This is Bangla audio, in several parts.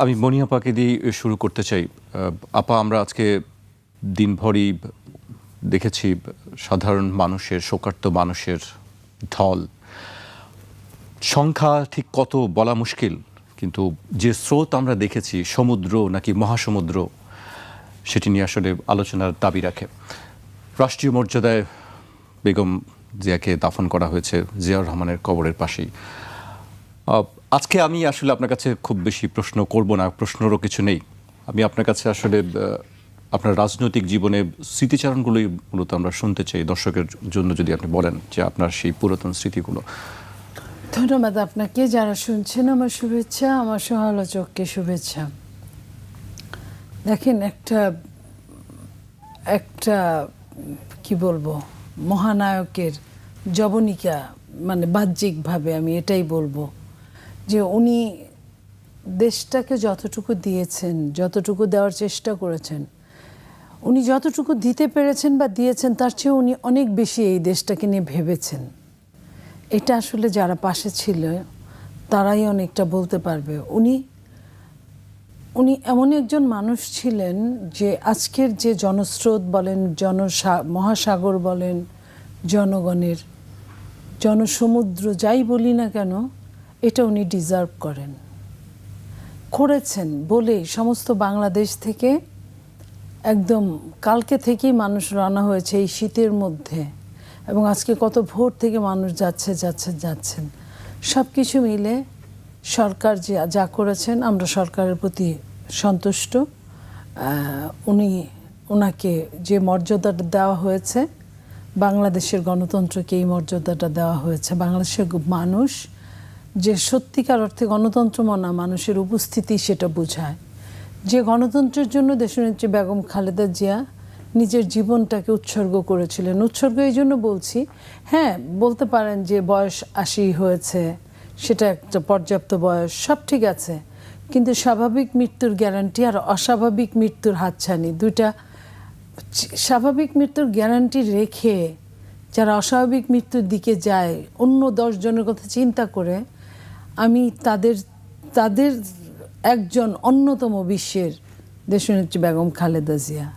আমি মনি আপাকে দিয়ে শুরু করতে চাই। আপা, আমরা আজকে দিনভরই দেখেছি সাধারণ মানুষের, শোকার্ত মানুষের ঢল। সংখ্যা ঠিক কত বলা মুশকিল, কিন্তু যে স্রোত আমরা দেখেছি, সমুদ্র নাকি মহাসমুদ্র, সেটি নিয়ে আসলে আলোচনার দাবি রাখে। রাষ্ট্রীয় মর্যাদায় বেগম জিয়াকে দাফন করা হয়েছে জিয়াউর রহমানের কবরের পাশেই। আজকে আমি আসলে আপনার কাছে খুব বেশি প্রশ্ন করব না, প্রশ্নেরও কিছু নেই। আমি আপনার কাছে আসলে আপনার রাজনৈতিক জীবনে স্মৃতিচারণগুলোই মূলত আমরা শুনতে চাই। দর্শকের জন্য যদি আপনি বলেন যে আপনার সেই পুরাতন স্মৃতিগুলো। ধন্যবাদ আপনাকে। যারা শুনছেন আমার শুভেচ্ছা, আমার সমালোচককে শুভেচ্ছা। দেখেন, একটা কি বলবো, মহানায়কের জবনিকা, মানে বাহ্যিকভাবে আমি এটাই বলবো যে উনি দেশটাকে যতটুকু দিয়েছেন, যতটুকু দেওয়ার চেষ্টা করেছেন, উনি যতটুকু দিতে পেরেছেন বা দিয়েছেন, তার চেয়ে উনি অনেক বেশি এই দেশটাকে নিয়ে ভেবেছেন। এটা আসলে যারা পাশে ছিল তারাই অনেকটা বলতে পারবে। উনি এমন একজন মানুষ ছিলেন যে আজকের যে জনস্রোত বলেন, মহাসাগর বলেন, জনগণের জনসমুদ্র যাই বলি না কেন, এটা উনি ডিজার্ভ করেছেন বলেই সমস্ত বাংলাদেশ থেকে একদম কালকে থেকেই মানুষ রওনা হয়েছে এই শীতের মধ্যে, এবং আজকে কত ভোর থেকে মানুষ যাচ্ছেন। সব কিছু মিলে সরকার যা করেছেন, আমরা সরকারের প্রতি সন্তুষ্ট। ওনাকে যে মর্যাদাটা দেওয়া হয়েছে, বাংলাদেশের গণতন্ত্রকে এই মর্যাদাটা দেওয়া হয়েছে। বাংলাদেশের মানুষ যে সত্যিকার অর্থে গণতন্ত্র মনা মানুষের উপস্থিতি, সেটা বোঝায়। যে গণতন্ত্রের জন্য দেশনেত্রী বেগম খালেদা জিয়া নিজের জীবনটাকে উৎসর্গ করেছিলেন। উৎসর্গ এই জন্য বলছি, হ্যাঁ বলতে পারেন যে বয়স 80 হয়েছে, সেটা একটা পর্যাপ্ত বয়স, সব ঠিক আছে, কিন্তু স্বাভাবিক মৃত্যুর গ্যারান্টি আর অস্বাভাবিক মৃত্যুর হাতছানি দুইটা। স্বাভাবিক মৃত্যুর গ্যারান্টি রেখে যারা অস্বাভাবিক মৃত্যুর দিকে যায়, অন্য 10 জনের কথা চিন্তা করে, আমি তাদের একজন অন্যতম বিশ্বের দেশনেত্রী বেগম খালেদা জিয়া,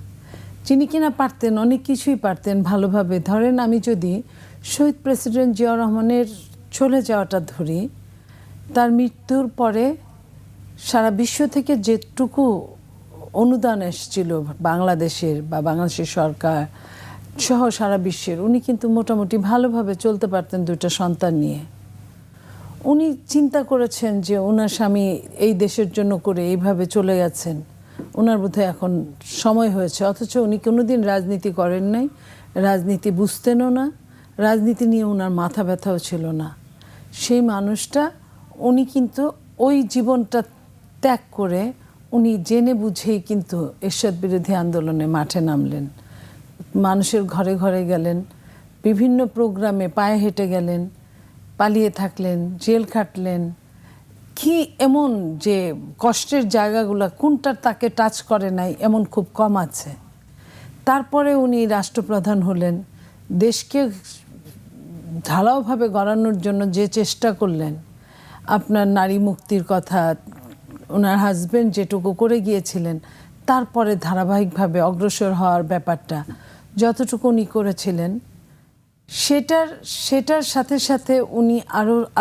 যিনি কিনা পারতেন, অনেক কিছুই পারতেন ভালোভাবে। ধরেন, আমি যদি শহীদ প্রেসিডেন্ট জিয়াউর রহমানের চলে যাওয়াটা ধরি, তার মৃত্যুর পরে সারা বিশ্ব থেকে যেটুকু অনুদান এসেছিল বাংলাদেশের বা বাংলাদেশের সরকার সহ সারা বিশ্বের, উনি কিন্তু মোটামুটি ভালোভাবে চলতে পারতেন দুইটা সন্তান নিয়ে। উনি চিন্তা করেছেন যে ওনার স্বামী এই দেশের জন্য করে এইভাবে চলে গেছেন, ওনার বোধহয় এখন সময় হয়েছে। অথচ উনি কোনোদিন রাজনীতি করেন নাই, রাজনীতি বুঝতেনও না, রাজনীতি নিয়ে ওনার মাথা ব্যথাও ছিল না। সেই মানুষটা, উনি কিন্তু ওই জীবনটা ত্যাগ করে উনি জেনে বুঝেই কিন্তু এরশাদ বিরোধী আন্দোলনে মাঠে নামলেন। মানুষের ঘরে ঘরে গেলেন, বিভিন্ন প্রোগ্রামে পায়ে হেঁটে গেলেন, পালিয়ে থাকলেন, জেল খাটলেন। কি এমন যে কষ্টের জায়গাগুলো কোনটা তাকে টাচ করে নাই এমন খুব কম আছে। তারপরে উনি রাষ্ট্রপ্রধান হলেন, দেশকে ঢালাওভাবে গড়ানোর জন্য যে চেষ্টা করলেন, আপনার নারী মুক্তির কথা ওনার হাজবেন্ড যেটুকু করে গিয়েছিলেন, তারপরে ধারাবাহিকভাবে অগ্রসর হওয়ার ব্যাপারটা যতটুকু উনি করেছিলেন, সেটার সাথে সাথে উনি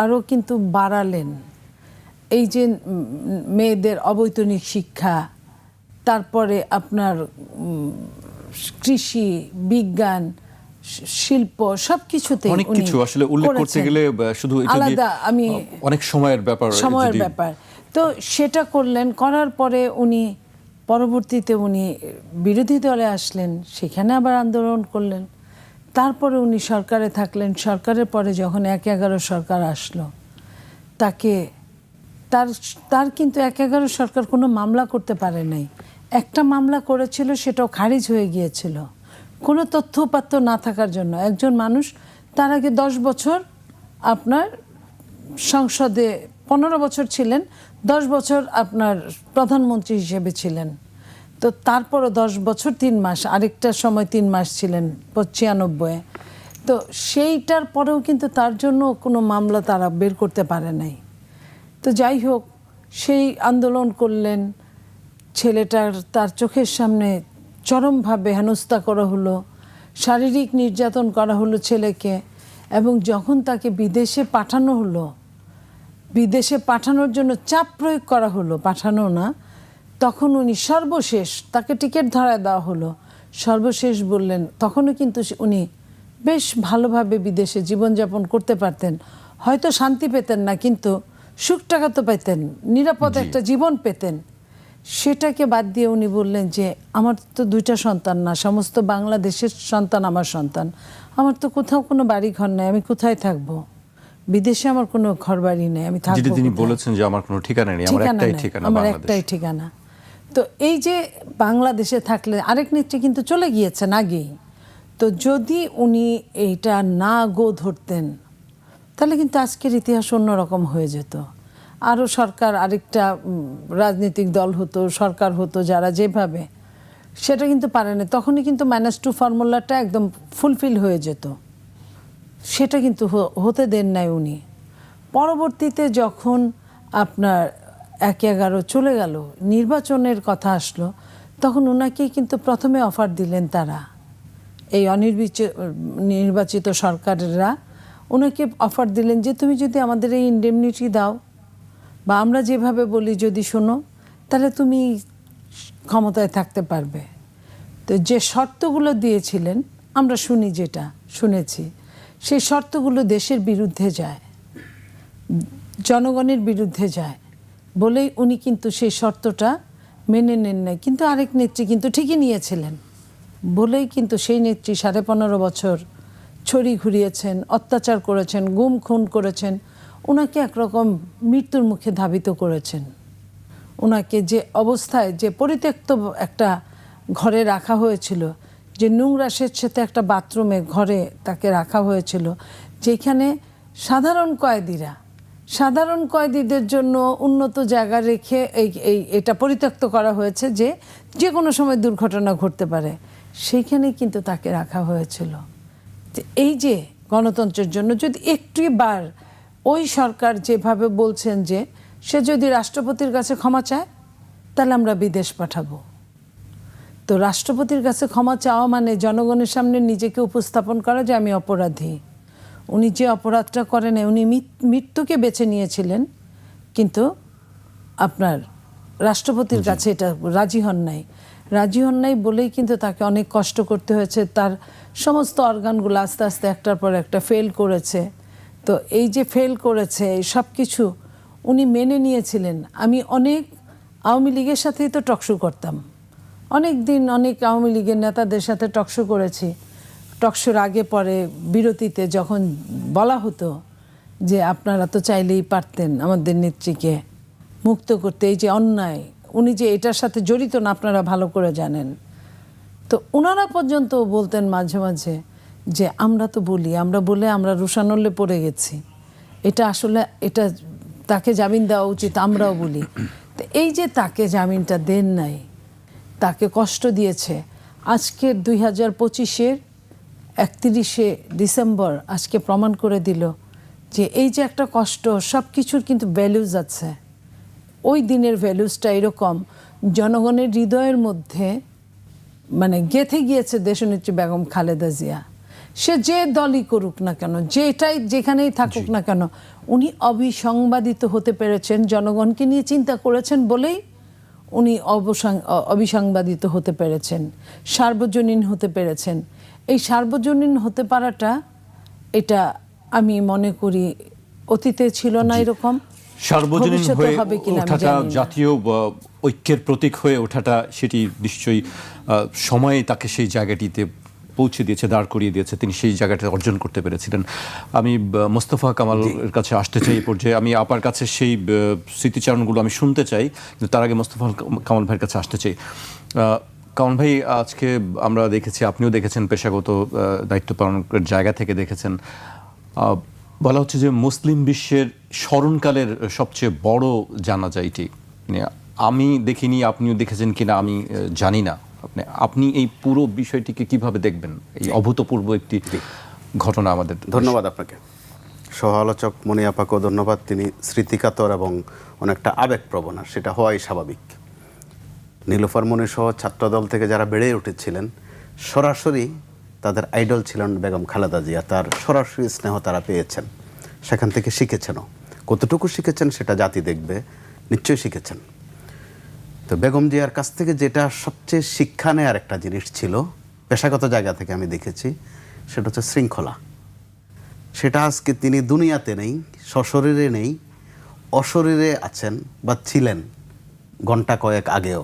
আরও কিন্তু বাড়ালেন। এই যে মেয়েদের অবৈতনিক শিক্ষা, তারপরে আপনার কৃষি, বিজ্ঞান, শিল্প, সব কিছুতে অনেক কিছু আসলে উল্লেখ করতে গেলে শুধু আলাদা আমি অনেক সময়ের ব্যাপার। তো সেটা করলেন, করার পরে উনি পরবর্তীতে উনি বিরোধী দলে আসলেন, সেখানে আবার আন্দোলন করলেন। তারপরে উনি সরকারে থাকলেন। সরকারের পরে যখন 1/11 সরকার আসলো, তার কিন্তু 1/11 সরকার কোনো মামলা করতে পারে নাই। একটা মামলা করেছিল, সেটাও খারিজ হয়ে গিয়েছিল কোনো তথ্য-উপাত্ত না থাকার জন্য। একজন মানুষ তার আগে 10 বছর আপনার সংসদে 15 বছর ছিলেন, 10 বছর আপনার প্রধানমন্ত্রী হিসেবে ছিলেন। তো তারপরও 10 বছর 3 মাস, আরেকটা সময় 3 মাস ছিলেন 96-এ। তো সেইটার পরেও কিন্তু তার জন্য কোনো মামলা তারা বের করতে পারে নাই। তো যাই হোক, সেই আন্দোলন করলেন, ছেলেটার তার চোখের সামনে চরমভাবে হেনস্থা করা হলো, শারীরিক নির্যাতন করা হলো ছেলেকে, এবং যখন তাকে বিদেশে পাঠানো হলো, বিদেশে পাঠানোর জন্য চাপ প্রয়োগ করা হলো, পাঠানো না, তখন উনি সর্বশেষ তাকে টিকিট ধরায় দেওয়া হলো, সর্বশেষ বললেন, তখনও কিন্তু উনি বেশ ভালোভাবে বিদেশে জীবনযাপন করতে পারতেন, হয়তো শান্তি পেতেন না কিন্তু সুখ টাকা তো পেতেন, নিরাপদ একটা জীবন পেতেন। সেটাকে বাদ দিয়ে উনি বললেন যে আমার তো দুইটা সন্তান না, সমস্ত বাংলাদেশের সন্তান আমার সন্তান, আমার তো কোথাও কোনো বাড়ি ঘর নেই, আমি কোথায় থাকবো, বিদেশে আমার কোনো ঘর বাড়ি নেই, আমি থাকবো তিনি কোথায়? বলেছেন যে আমার কোনো ঠিকানা নেই, আমার একটাই ঠিকানা আমার বাংলাদেশ। একটাই ঠিকানা। তো এই যে বাংলাদেশে থাকলে, আরেক নেত্রী কিন্তু চলে গিয়েছেন আগেই, তো যদি উনি এইটা না গো ধরতেন তাহলে কিন্তু আজকের ইতিহাস অন্যরকম হয়ে যেত। আরও সরকার, আরেকটা রাজনৈতিক দল হতো, সরকার হতো, যারা যেভাবে, সেটা কিন্তু পারে না, তখনই কিন্তু -2 ফর্মুলাটা একদম ফুলফিল হয়ে যেত, সেটা কিন্তু হতে দেন নাই উনি। পরবর্তীতে যখন আপনার 1/11 চলে গেল, নির্বাচনের কথা আসলো, তখন ওনাকেই কিন্তু প্রথমে অফার দিলেন তারা, এই নির্বাচিত সরকারেরা ওনাকে অফার দিলেন যে তুমি যদি আমাদের এই ইন্ডেমনিটি দাও বা আমরা যেভাবে বলি যদি শোনো, তাহলে তুমি ক্ষমতায় থাকতে পারবে। তো যে শর্তগুলো দিয়েছিলেন, আমরা যেটা শুনেছি, সেই শর্তগুলো দেশের বিরুদ্ধে যায়, জনগণের বিরুদ্ধে যায় বলেই উনি কিন্তু সেই শর্তটা মেনে নেন নাই। কিন্তু আরেক নেত্রী কিন্তু ঠিকই নিয়েছিলেন বলেই কিন্তু সেই নেত্রী 15.5 বছর ছড়ি ঘুরিয়েছেন, অত্যাচার করেছেন, গুম খুন করেছেন, ওনাকে একরকম মৃত্যুর মুখে ধাবিত করেছেন। ওনাকে যে অবস্থায়, যে পরিত্যক্ত একটা ঘরে রাখা হয়েছিল, যে নোংরা স্বেচ্ছাতে একটা বাথরুমে ঘরে তাকে রাখা হয়েছিল, যেখানে সাধারণ কয়েদিদের জন্য উন্নত জায়গা রেখে এটা পরিত্যক্ত করা হয়েছে যে যে কোনো সময় দুর্ঘটনা ঘটতে পারে, সেইখানেই কিন্তু তাকে রাখা হয়েছিল। এই যে গণতন্ত্রের জন্য যদি একটিবার ওই সরকার যেভাবে বলছেন যে সে যদি রাষ্ট্রপতির কাছে ক্ষমা চায় তাহলে আমরা বিদেশ পাঠাবো, তো রাষ্ট্রপতির কাছে ক্ষমা চাওয়া মানে জনগণের সামনে নিজেকে উপস্থাপন করা যে আমি অপরাধী। উনি যে অপরাধটা করেন, উনি মৃত্যুকে বেছে নিয়েছিলেন, কিন্তু আপনার রাষ্ট্রপতির কাছে এটা রাজি হন নাই বলেই কিন্তু তাকে অনেক কষ্ট করতে হয়েছে, তার সমস্ত অর্গানগুলো আস্তে আস্তে একটার পর একটা ফেল করেছে। তো এই যে ফেল করেছে, এই সব কিছু উনি মেনে নিয়েছিলেন। আমি অনেক আওয়ামী লীগের সাথেই তো টকশো করতাম, অনেক দিন অনেক আওয়ামী লীগের নেতাদের সাথে টকশো করেছি। টকশোর আগে পরে বিরতিতে যখন বলা হতো যে আপনারা তো চাইলেই পারতেন আমাদের নেত্রীকে মুক্ত করতে, এই যে অন্যায়, উনি যে এটার সাথে জড়িত না আপনারা ভালো করে জানেন, তো ওনারা পর্যন্ত বলতেন মাঝে মাঝে যে আমরা তো বলি, আমরা বলে আমরা রোষানলে পড়ে গেছি, এটা আসলে এটা তাকে জামিন দেওয়া উচিত, আমরাও বলি। তো এই যে তাকে জামিনটা দেন নাই, তাকে কষ্ট দিয়েছে, আজকের 2025-এর 31শে ডিসেম্বর আজকে প্রমাণ করে দিল যে এই যে একটা কষ্ট, সব কিছুর কিন্তু ভ্যালুজ আছে। ওই দিনের ভ্যালুজটা এরকম জনগণের হৃদয়ের মধ্যে মানে গেঁথে গিয়েছে দেশনেত্রী বেগম খালেদা জিয়া। সে যে দলই করুক না কেন, যেখানেই থাকুক না কেন, উনি অবিসংবাদিত হতে পেরেছেন, জনগণকে নিয়ে চিন্তা করেছেন বলেই উনি অবিসংবাদিত হতে পেরেছেন, সার্বজনীন হতে পেরেছেন। এই সার্বজনীন হতে পারাটা, এটা আমি মনে করি অতীতে ছিল না এরকম, সার্বজনীন হয়ে ওঠাটা, জাতীয় ঐক্যের প্রতীক হয়ে ওঠাটা, সেটি নিশ্চয়ই সময়ে তাকে সেই জায়গাটিতে পৌঁছে দিয়েছে, দাঁড় করিয়ে দিয়েছে, তিনি সেই জায়গাটা অর্জন করতে পেরেছিলেন। আমি মোস্তফা কামালের কাছে আসতে চাই এই পর্যায়ে, আমি আপার কাছে সেই স্মৃতিচারণগুলো আমি শুনতে চাই, কিন্তু তার আগে মোস্তফা কামাল ভাইয়ের কাছে আসতে চাই। কামাল ভাই, আজকে আমরা দেখেছি, আপনিও দেখেছেন, পেশাগত দায়িত্ব পালনের জায়গা থেকে দেখেছেন, বলা হচ্ছে যে মুসলিম বিশ্বের স্মরণকালের সবচেয়ে বড় জানাজা এটি। আমি দেখিনি, আপনিও দেখেছেন কিনা আমি জানি না, আপনি এই পুরো বিষয়টিকে কিভাবে দেখবেন, এই অভূতপূর্ব একটি ঘটনা আমাদের। ধন্যবাদ আপনাকে। সহ আলোচক মনি আপাকেও ধন্যবাদ। তিনি স্মৃতিকাতর এবং অনেকটা আবেগপ্রবণ, আর সেটা হওয়াই স্বাভাবিক। নীলুফার মনি সহ ছাত্রদল থেকে যারা বেড়ে উঠেছিলেন, সরাসরি তাদের আইডল ছিলেন বেগম খালেদা জিয়া। তার সরাসরি স্নেহ তারা পেয়েছেন, সেখান থেকে শিখেছেনও। কতটুকু শিখেছেন সেটা জাতি দেখবে, নিশ্চয়ই শিখেছেন। তো বেগম জিয়ার কাছ থেকে যেটা সবচেয়ে শিক্ষা নেওয়ার একটা জিনিস ছিল, পেশাগত জায়গা থেকে আমি দেখেছি, সেটা হচ্ছে শৃঙ্খলা। সেটা আজকে তিনি দুনিয়াতে নেই, সশরীরে নেই, অশরীরে আছেন বা ছিলেন ঘন্টা কয়েক আগেও।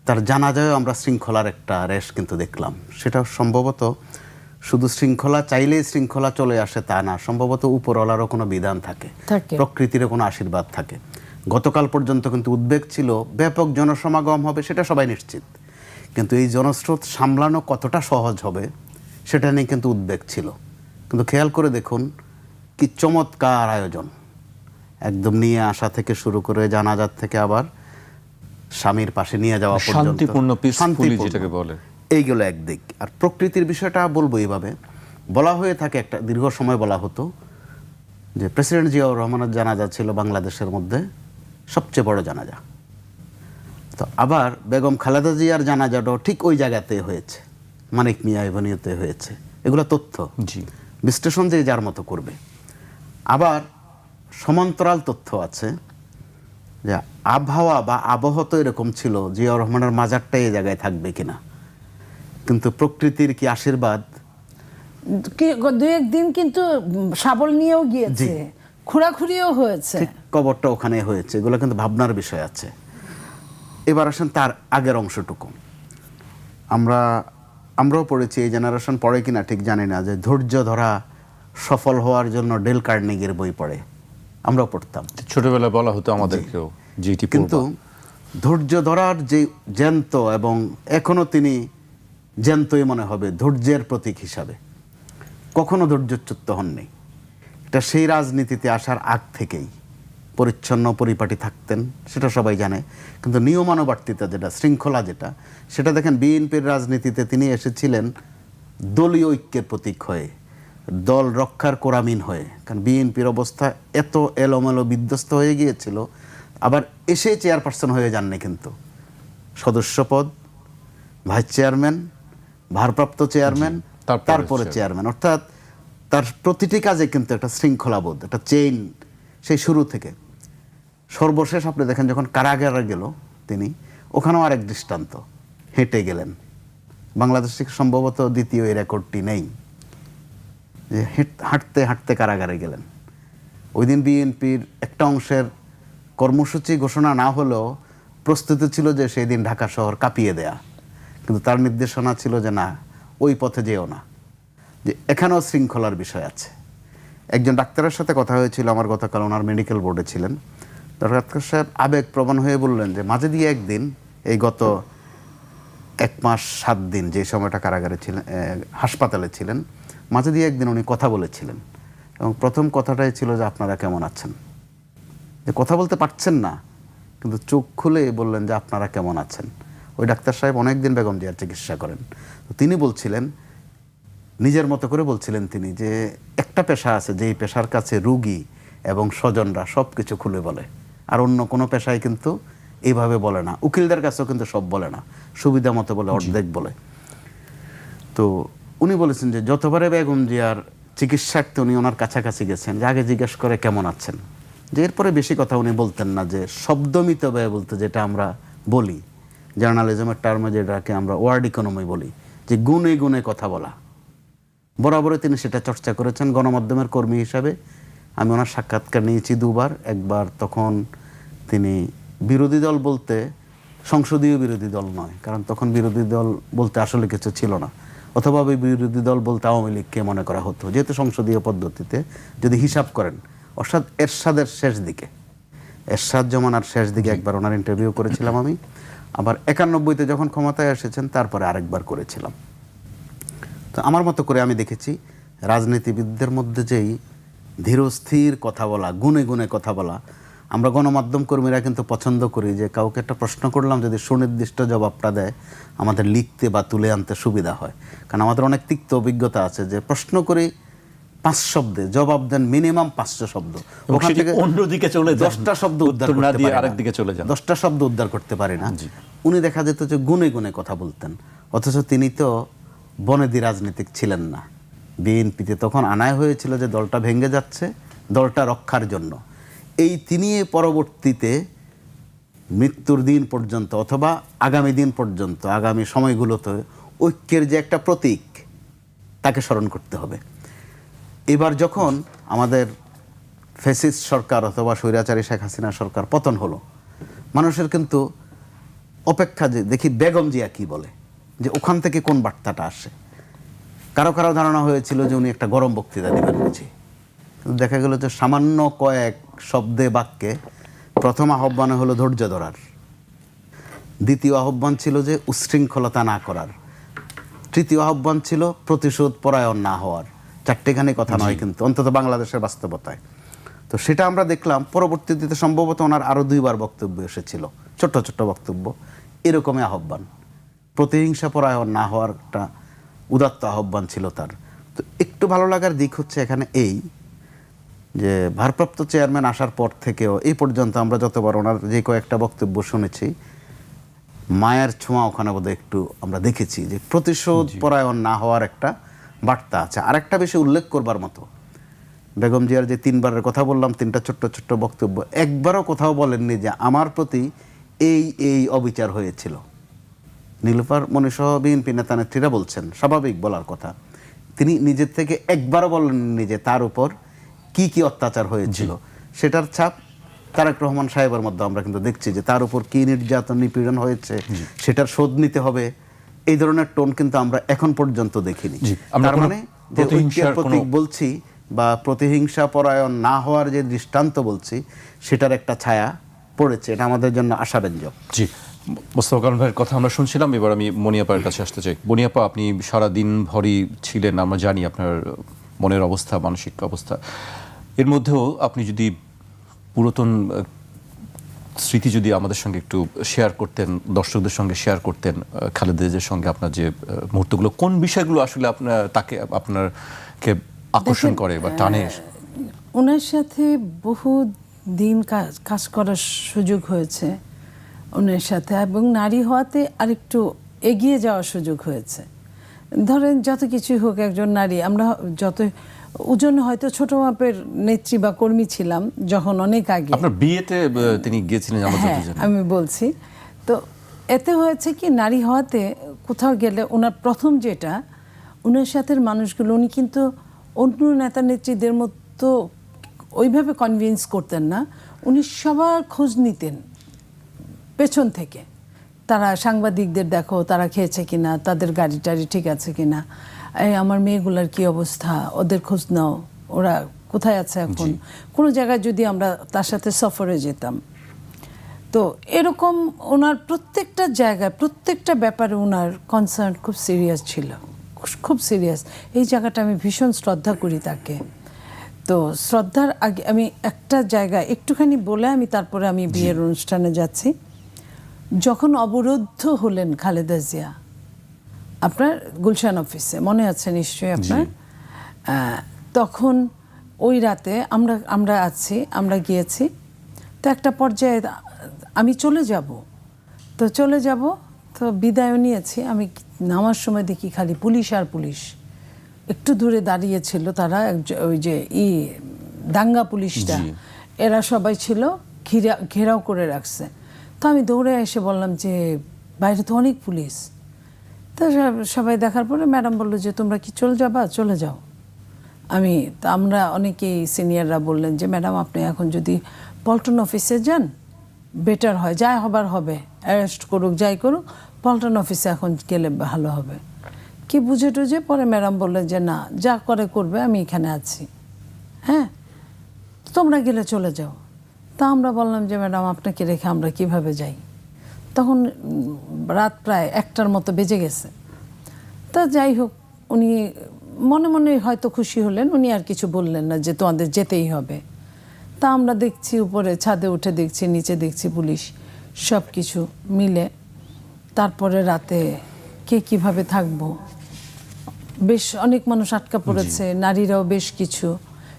তার জানাজায়ও আমরা শৃঙ্খলার একটা রেশ কিন্তু দেখলাম। সেটা সম্ভবত শুধু শৃঙ্খলা চাইলেই শৃঙ্খলা চলে আসে তা না, সম্ভবত উপরওয়ালারও কোনো বিধান থাকে, প্রকৃতিরও কোনো আশীর্বাদ থাকে। গতকাল পর্যন্ত কিন্তু উদ্বেগ ছিল ব্যাপক জনসমাগম হবে, সেটা সবাই নিশ্চিত, কিন্তু এই জনস্রোত সামলানো কতটা সহজ হবে সেটা নিয়ে কিন্তু উদ্বেগ ছিল। কিন্তু খেয়াল করে দেখুন কি চমৎকার আয়োজন, একদম নিয়ে আসা থেকে শুরু করে জানাজার থেকে আবার স্বামীর পাশে নিয়ে যাওয়া পর্যন্ত শান্তিপূর্ণ, পিসফুলি যেটাকে বলে, এইগুলো একদিক। আর প্রকৃতির বিষয়টা বলবো এইভাবে, বলা হয়ে থাকে, একটা দীর্ঘ সময় বলা হতো যে প্রেসিডেন্ট জিয়াউর রহমানের জানাজা ছিল বাংলাদেশের মধ্যে সবচেয়ে বড় জানাজা। তো আবার বেগম খালেদা জিয়ার জানাজাটাও ঠিক ওই জায়গাতে হয়েছে, মানিক মিয়া এভিনিউতে হয়েছে। এগুলো তথ্য, জি, বিশ্লেষণ যে যার মতো করবে। আবার সমান্তরাল তথ্য আছে যে আবহাওয়া বা আবহাওয়া তো এরকম ছিল জিয়াউর রহমানের মাজারটাই এই জায়গায় থাকবে কিনা, কিন্তু প্রকৃতির কি আশীর্বাদ, দু একদিন কিন্তু শাবল নিয়েও গিয়েছে, খোঁড়াখুড়িও হয়েছে, কবরটা ওখানে হয়েছে। এগুলো কিন্তু ভাবনার বিষয় আছে। এবার আসেন তার আগের অংশটুকু। আমরাও পড়েছি, এই জেনারেশন পড়ে কিনা ঠিক জানি না, যে ধৈর্য ধরা সফল হওয়ার জন্য ডেল কার্নেগির বই পড়ে, আমরাও পড়তাম ছোটবেলায় বলা হতো আমাদেরকেও, যেটি কিন্তু ধৈর্য ধরার যে জ্যান্ত, এবং এখনো তিনি জ্যান্তই মনে হবে ধৈর্যের প্রতীক হিসাবে, কখনো ধৈর্যচ্যুত হননি। এটা সেই রাজনীতিতে আসার আগ থেকেই পরিচ্ছন্ন পরিপাটি থাকতেন, সেটা সবাই জানে। কিন্তু নিয়মানুবর্তিতা যেটা, শৃঙ্খলা যেটা, সেটা দেখেন বিএনপির রাজনীতিতে তিনি এসেছিলেন দলীয় ঐক্যের প্রতীক হয়ে, দল রক্ষার কোরামিন হয়ে। কারণ বিএনপির অবস্থা এত এলোমেলো বিধ্বস্ত হয়ে গিয়েছিল। আবার এসে চেয়ারপারসন হয়ে যাননি, কিন্তু সদস্যপদ, ভাইস চেয়ারম্যান, ভারপ্রাপ্ত চেয়ারম্যান, তারপরে চেয়ারম্যান, অর্থাৎ তার প্রতিটি কাজে কিন্তু একটা শৃঙ্খলাবোধ, একটা চেইন সেই শুরু থেকে। সর্বশেষ আপনি দেখেন যখন কারাগারে গেল তিনি, ওখানেও আরেক দৃষ্টান্ত, হেঁটে গেলেন। বাংলাদেশে সম্ভবত দ্বিতীয় এই রেকর্ডটি নেই যে হাঁটতে হাঁটতে কারাগারে গেলেন। ওই দিন বিএনপির একটা অংশের কর্মসূচি ঘোষণা না হলেও প্রস্তুতি ছিল যে সেই দিন ঢাকা শহর কাঁপিয়ে দেয়া, কিন্তু তার নির্দেশনা ছিল যে না, ওই পথে যেও না, যে এখানেও শৃঙ্খলার বিষয় আছে। একজন ডাক্তারের সাথে কথা হয়েছিল আমার গতকাল, ওনার মেডিকেল বোর্ডে ছিলেন। ডাক্তার সাহেব আবেগপ্রবণ হয়ে বললেন যে মাঝে দিয়ে একদিন, এই গত 1 মাস 7 দিন যে সময়টা কারাগারে ছিলেন, হাসপাতালে ছিলেন, মাঝে দিয়ে একদিন উনি কথা বলেছিলেন, এবং প্রথম কথাটাই ছিল যে আপনারা কেমন আছেন। যে কথা বলতে পারছেন না, কিন্তু চোখ খুলে বললেন যে আপনারা কেমন আছেন। ওই ডাক্তার সাহেব অনেকদিন বেগম জিয়ার চিকিৎসা করেন। তো তিনি বলছিলেন, নিজের মতো করে বলছিলেন তিনি, যে একটা পেশা আছে যেই পেশার কাছে রুগী এবং স্বজনরা সব কিছু খুলে বলে, আর অন্য কোনো পেশায় কিন্তু এইভাবে বলে না। উকিলদের কাছেও কিন্তু সব বলে না, সুবিধা মতো বলে, অর্ধেক বলে। তো উনি বলেছেন যে যতবারে বেগম জিয়ার চিকিৎসার্থে উনি ওনার কাছাকাছি গেছেন, যে আগে জিজ্ঞেস করে কেমন আছেন, যে এরপরে বেশি কথা উনি বলতেন না, যে শব্দমিত ব্যয় বলতে যেটা আমরা বলি জার্নালিজমের টার্মে, যেটাকে আমরা ওয়ার্ড ইকোনমি বলি, যে গুণে গুণে কথা বলা, বরাবরই তিনি সেটা চর্চা করেছেন। গণমাধ্যমের কর্মী হিসাবে আমি ওনার সাক্ষাৎকার নিয়েছি 2 বার। একবার তখন তিনি বিরোধী দল বলতে সংসদীয় বিরোধী দল নয়, কারণ তখন বিরোধী দল বলতে আসলে কিছু ছিল না, অথবা বিরোধী দল বলতে আওয়ামী লীগকে মনে করা হতো, যেহেতু সংসদীয় পদ্ধতিতে যদি হিসাব করেন। অর্থাৎ এরশাদের শেষ দিকে, এরশাদ জমানার শেষ দিকে একবার ওনার ইন্টারভিউ করেছিলাম আমি। আবার 91-তে যখন ক্ষমতায় এসেছেন তারপরে আরেকবার করেছিলাম। তো আমার মতো করে আমি দেখেছি রাজনীতিবিদদের মধ্যে যেই ধীরস্থির কথা বলা, গুনে গুনে কথা বলা, আমরা গণমাধ্যম কর্মীরা কিন্তু পছন্দ করি যে কাউকে একটা প্রশ্ন করলাম যদি সুনির্দিষ্ট জবাবটা দেয়, আমাদের লিখতে বা তুলে আনতে সুবিধা হয়। কারণ আমাদের অনেক তিক্ত অভিজ্ঞতা আছে যে প্রশ্ন করি, 5 শব্দে জবাব দেন, মিনিমাম 500 শব্দ। ওখান থেকে অন্যদিকে চলে যান, 10টা শব্দ উদ্ধার উত্তর না করতে দিয়ে পারে আরেক দিকে চলে যান। 10টা শব্দ উদ্ধার করতে পারে না। উনি দেখা যেত যে গুনে গুনে কথা বলতেন, অথচ তিনি তো বনেদি রাজনীতিক ছিলেন না। বিএনপিতে তখন আনায় হয়েছিল যে দলটা ভেঙে যাচ্ছে, দলটা রক্ষার জন্য। এই তিনি পরবর্তীতে মৃত্যুর দিন পর্যন্ত অথবা আগামী দিন পর্যন্ত, আগামী সময়গুলোতে ঐক্যের যে একটা প্রতীক, তাকে স্মরণ করতে হবে। এবার যখন আমাদের ফ্যাসিস্ট সরকার অথবা স্বৈরাচারী শেখ হাসিনা সরকার পতন হলো, মানুষের কিন্তু অপেক্ষা যে দেখি বেগম জিয়া কি বলে, যে ওখান থেকে কোন বার্তাটা আসে। কারো কারো ধারণা হয়েছিল যে উনি একটা গরম বক্তৃতা দেবেন বুঝি, কিন্তু দেখা গেল যে সামান্য কয়েক শব্দে বাক্যে প্রথম আহ্বানে হলো ধৈর্য ধরার, দ্বিতীয় আহ্বান ছিল যে উচ্ছৃঙ্খলতা না করার, তৃতীয় আহ্বান ছিল প্রতিশোধ পরায়ণ না হওয়ার। চারটেখানি কথা নয় কিন্তু, অন্তত বাংলাদেশের বাস্তবতায়। তো সেটা আমরা দেখলাম। পরবর্তীতে সম্ভবত ওনার আরও 2বার বক্তব্য এসেছিল, ছোট্ট ছোট্ট বক্তব্য, এরকমই আহ্বান। প্রতিহিংসা পরায়ণ না হওয়ার একটা উদাত্ত আহ্বান ছিল তার। তো একটু ভালো লাগার দিক হচ্ছে এখানে এই যে ভারপ্রাপ্ত চেয়ারম্যান আসার পর থেকেও এই পর্যন্ত আমরা যতবার ওনার যে কয়েকটা বক্তব্য শুনেছি, মায়ের ছোঁয়া ওখানে বোধহয় একটু আমরা দেখেছি যে প্রতিশোধ পরায়ণ না হওয়ার একটা বার্তা আছে। আরেকটা বেশি উল্লেখ করবার মতো, বেগম জিয়ার যে 3বারের কথা বললাম, 3টা ছোট্ট ছোট্ট বক্তব্য, একবারও কোথাও বলেননি যে আমার প্রতি এই এই অবিচার হয়েছিল। নীলুফার মনিসহ বিএনপি নেতা নেত্রীরা বলছেন, স্বাভাবিক বলার কথা। তিনি নিজের থেকে একবারও বলেননি যে তার উপর কি কি অত্যাচার হয়েছিল। সেটার ছাপ তারেক রহমান সাহেবের মধ্যে আমরা কিন্তু দেখছি যে তার উপর কি নির্যাতন নিপীড়ন হয়েছে, সেটার শোধ নিতে হবে, এই ধরনের টোন কিন্তু আমরা এখন পর্যন্ত দেখিনি। তার মানে যে ঐক্যের প্রতীক বলছি বা প্রতিহিংসা পরায়ণ না হওয়ার যে দৃষ্টান্ত বলছি, সেটার একটা ছায়া পড়েছে। এটা আমাদের জন্য আশাব্যঞ্জক। জি, মোস্তফা কামাল ভাইয়ের কথা আমরা শুনছিলাম। এবার আমি মনিয়াপার কাছে আসতে চাই। মনিয়াপা, আপনি সারাদিন ভরই ছিলেন, আমরা জানি আপনার মনের অবস্থা, মানসিক অবস্থা। এর মধ্যেও আপনি যদি পুরাতন স্মৃতি যদি আমাদের সঙ্গে একটু শেয়ার করতেন, দর্শকদের সঙ্গে শেয়ার করতেন, খালেদা জিয়ার সঙ্গে আপনার যে মুহূর্তগুলো, কোন বিষয়গুলো আসলে আপনাকে আকর্ষণ করে বা টানে? ওনার সাথে বহু দিন কাজ করার সুযোগ হয়েছে ওনার সাথে, এবং নারী হওয়াতে আরেকটু এগিয়ে যাওয়ার সুযোগ হয়েছে। ধরেন যত কিছুই হোক, একজন নারী, আমরা যত ওজনে হয়তো ছোট মাপের নেত্রী বা কর্মী ছিলাম যখন অনেক আগে। আপনার বিয়েতে তিনি গিয়েছিলেন, আমি বলছি। তো এতে হয়েছে কি, নারী হওয়াতে কোথাও গেলে ওনার প্রথম যেটা, ওনার সাথে মানুষগুলো, উনি কিন্তু অন্য নেতা নেত্রীদের মতো ওইভাবে কনভিন্স করতেন না। উনি সবার খোঁজ নিতেন পেছন থেকে। তারা সাংবাদিকদের দেখো, তারা খেয়েছে কিনা, তাদের গাড়ি টাড়ি ঠিক আছে কিনা, এই আমার মেয়েগুলার কি অবস্থা, ওদের খোঁজ নাও, ওরা কোথায় আছে এখন। কোনো জায়গায় যদি আমরা তার সাথে সফরে যেতাম, তো এরকম ওনার প্রত্যেকটা জায়গায়, প্রত্যেকটা ব্যাপারে ওনার কনসার্ন খুব সিরিয়াস ছিল, খুব সিরিয়াস। এই জায়গাটা আমি ভীষণ শ্রদ্ধা করি তাকে। তো শ্রদ্ধার আগে আমি একটা জায়গা একটুখানি বলে আমি তারপরে আমি বিয়ের অনুষ্ঠানে যাচ্ছি। যখন অবরুদ্ধ হলেন খালেদা জিয়া আপনার গুলশান অফিসে, মনে আছে নিশ্চয়ই আপনার, তখন ওই রাতে আমরা আছি, আমরা গিয়েছি। তো একটা পর্যায়ে আমি চলে যাব, তো বিদায় নিয়েছি। আমি নামার সময় দেখি খালি পুলিশ আর পুলিশ। একটু দূরে দাঁড়িয়েছিল তারা, ওই যে দাঙ্গা পুলিশটা, এরা সবাই ছিল, ঘেরাও করে রাখছে। তো আমি দৌড়ে এসে বললাম যে বাইরে তো অনেক পুলিশ। তো সবাই দেখার পরে ম্যাডাম বললো যে তোমরা কি চলে যাবা, চলে যাও। আমরা অনেকেই সিনিয়ররা বললেন যে ম্যাডাম আপনি এখন যদি পল্টন অফিসে যান বেটার হয়, যাই হবার হবে, অ্যারেস্ট করুক যাই করুক, পল্টন অফিসে এখন গেলে ভালো হবে। কি বুঝে টুঝে পরে ম্যাডাম বললেন যে না, যা করবে, আমি এখানে আছি, হ্যাঁ তোমরা গেলে চলে যাও। তা আমরা বললাম যে ম্যাডাম আপনাকে রেখে আমরা কিভাবে যাই। তখন রাত প্রায় 1টার মতো বেজে গেছে। তা যাই হোক, উনি মনে মনে হয়তো খুশি হলেন, উনি আর কিছু বললেন না যে তোমাদের যেতেই হবে। তা আমরা দেখছি উপরে ছাদে উঠে দেখছি, নিচে দেখছি পুলিশ, সব কিছু মিলে। তারপরে রাতে কে কিভাবে থাকবো, বেশ অনেক মানুষ আটকা পড়েছে, নারীরাও বেশ কিছু।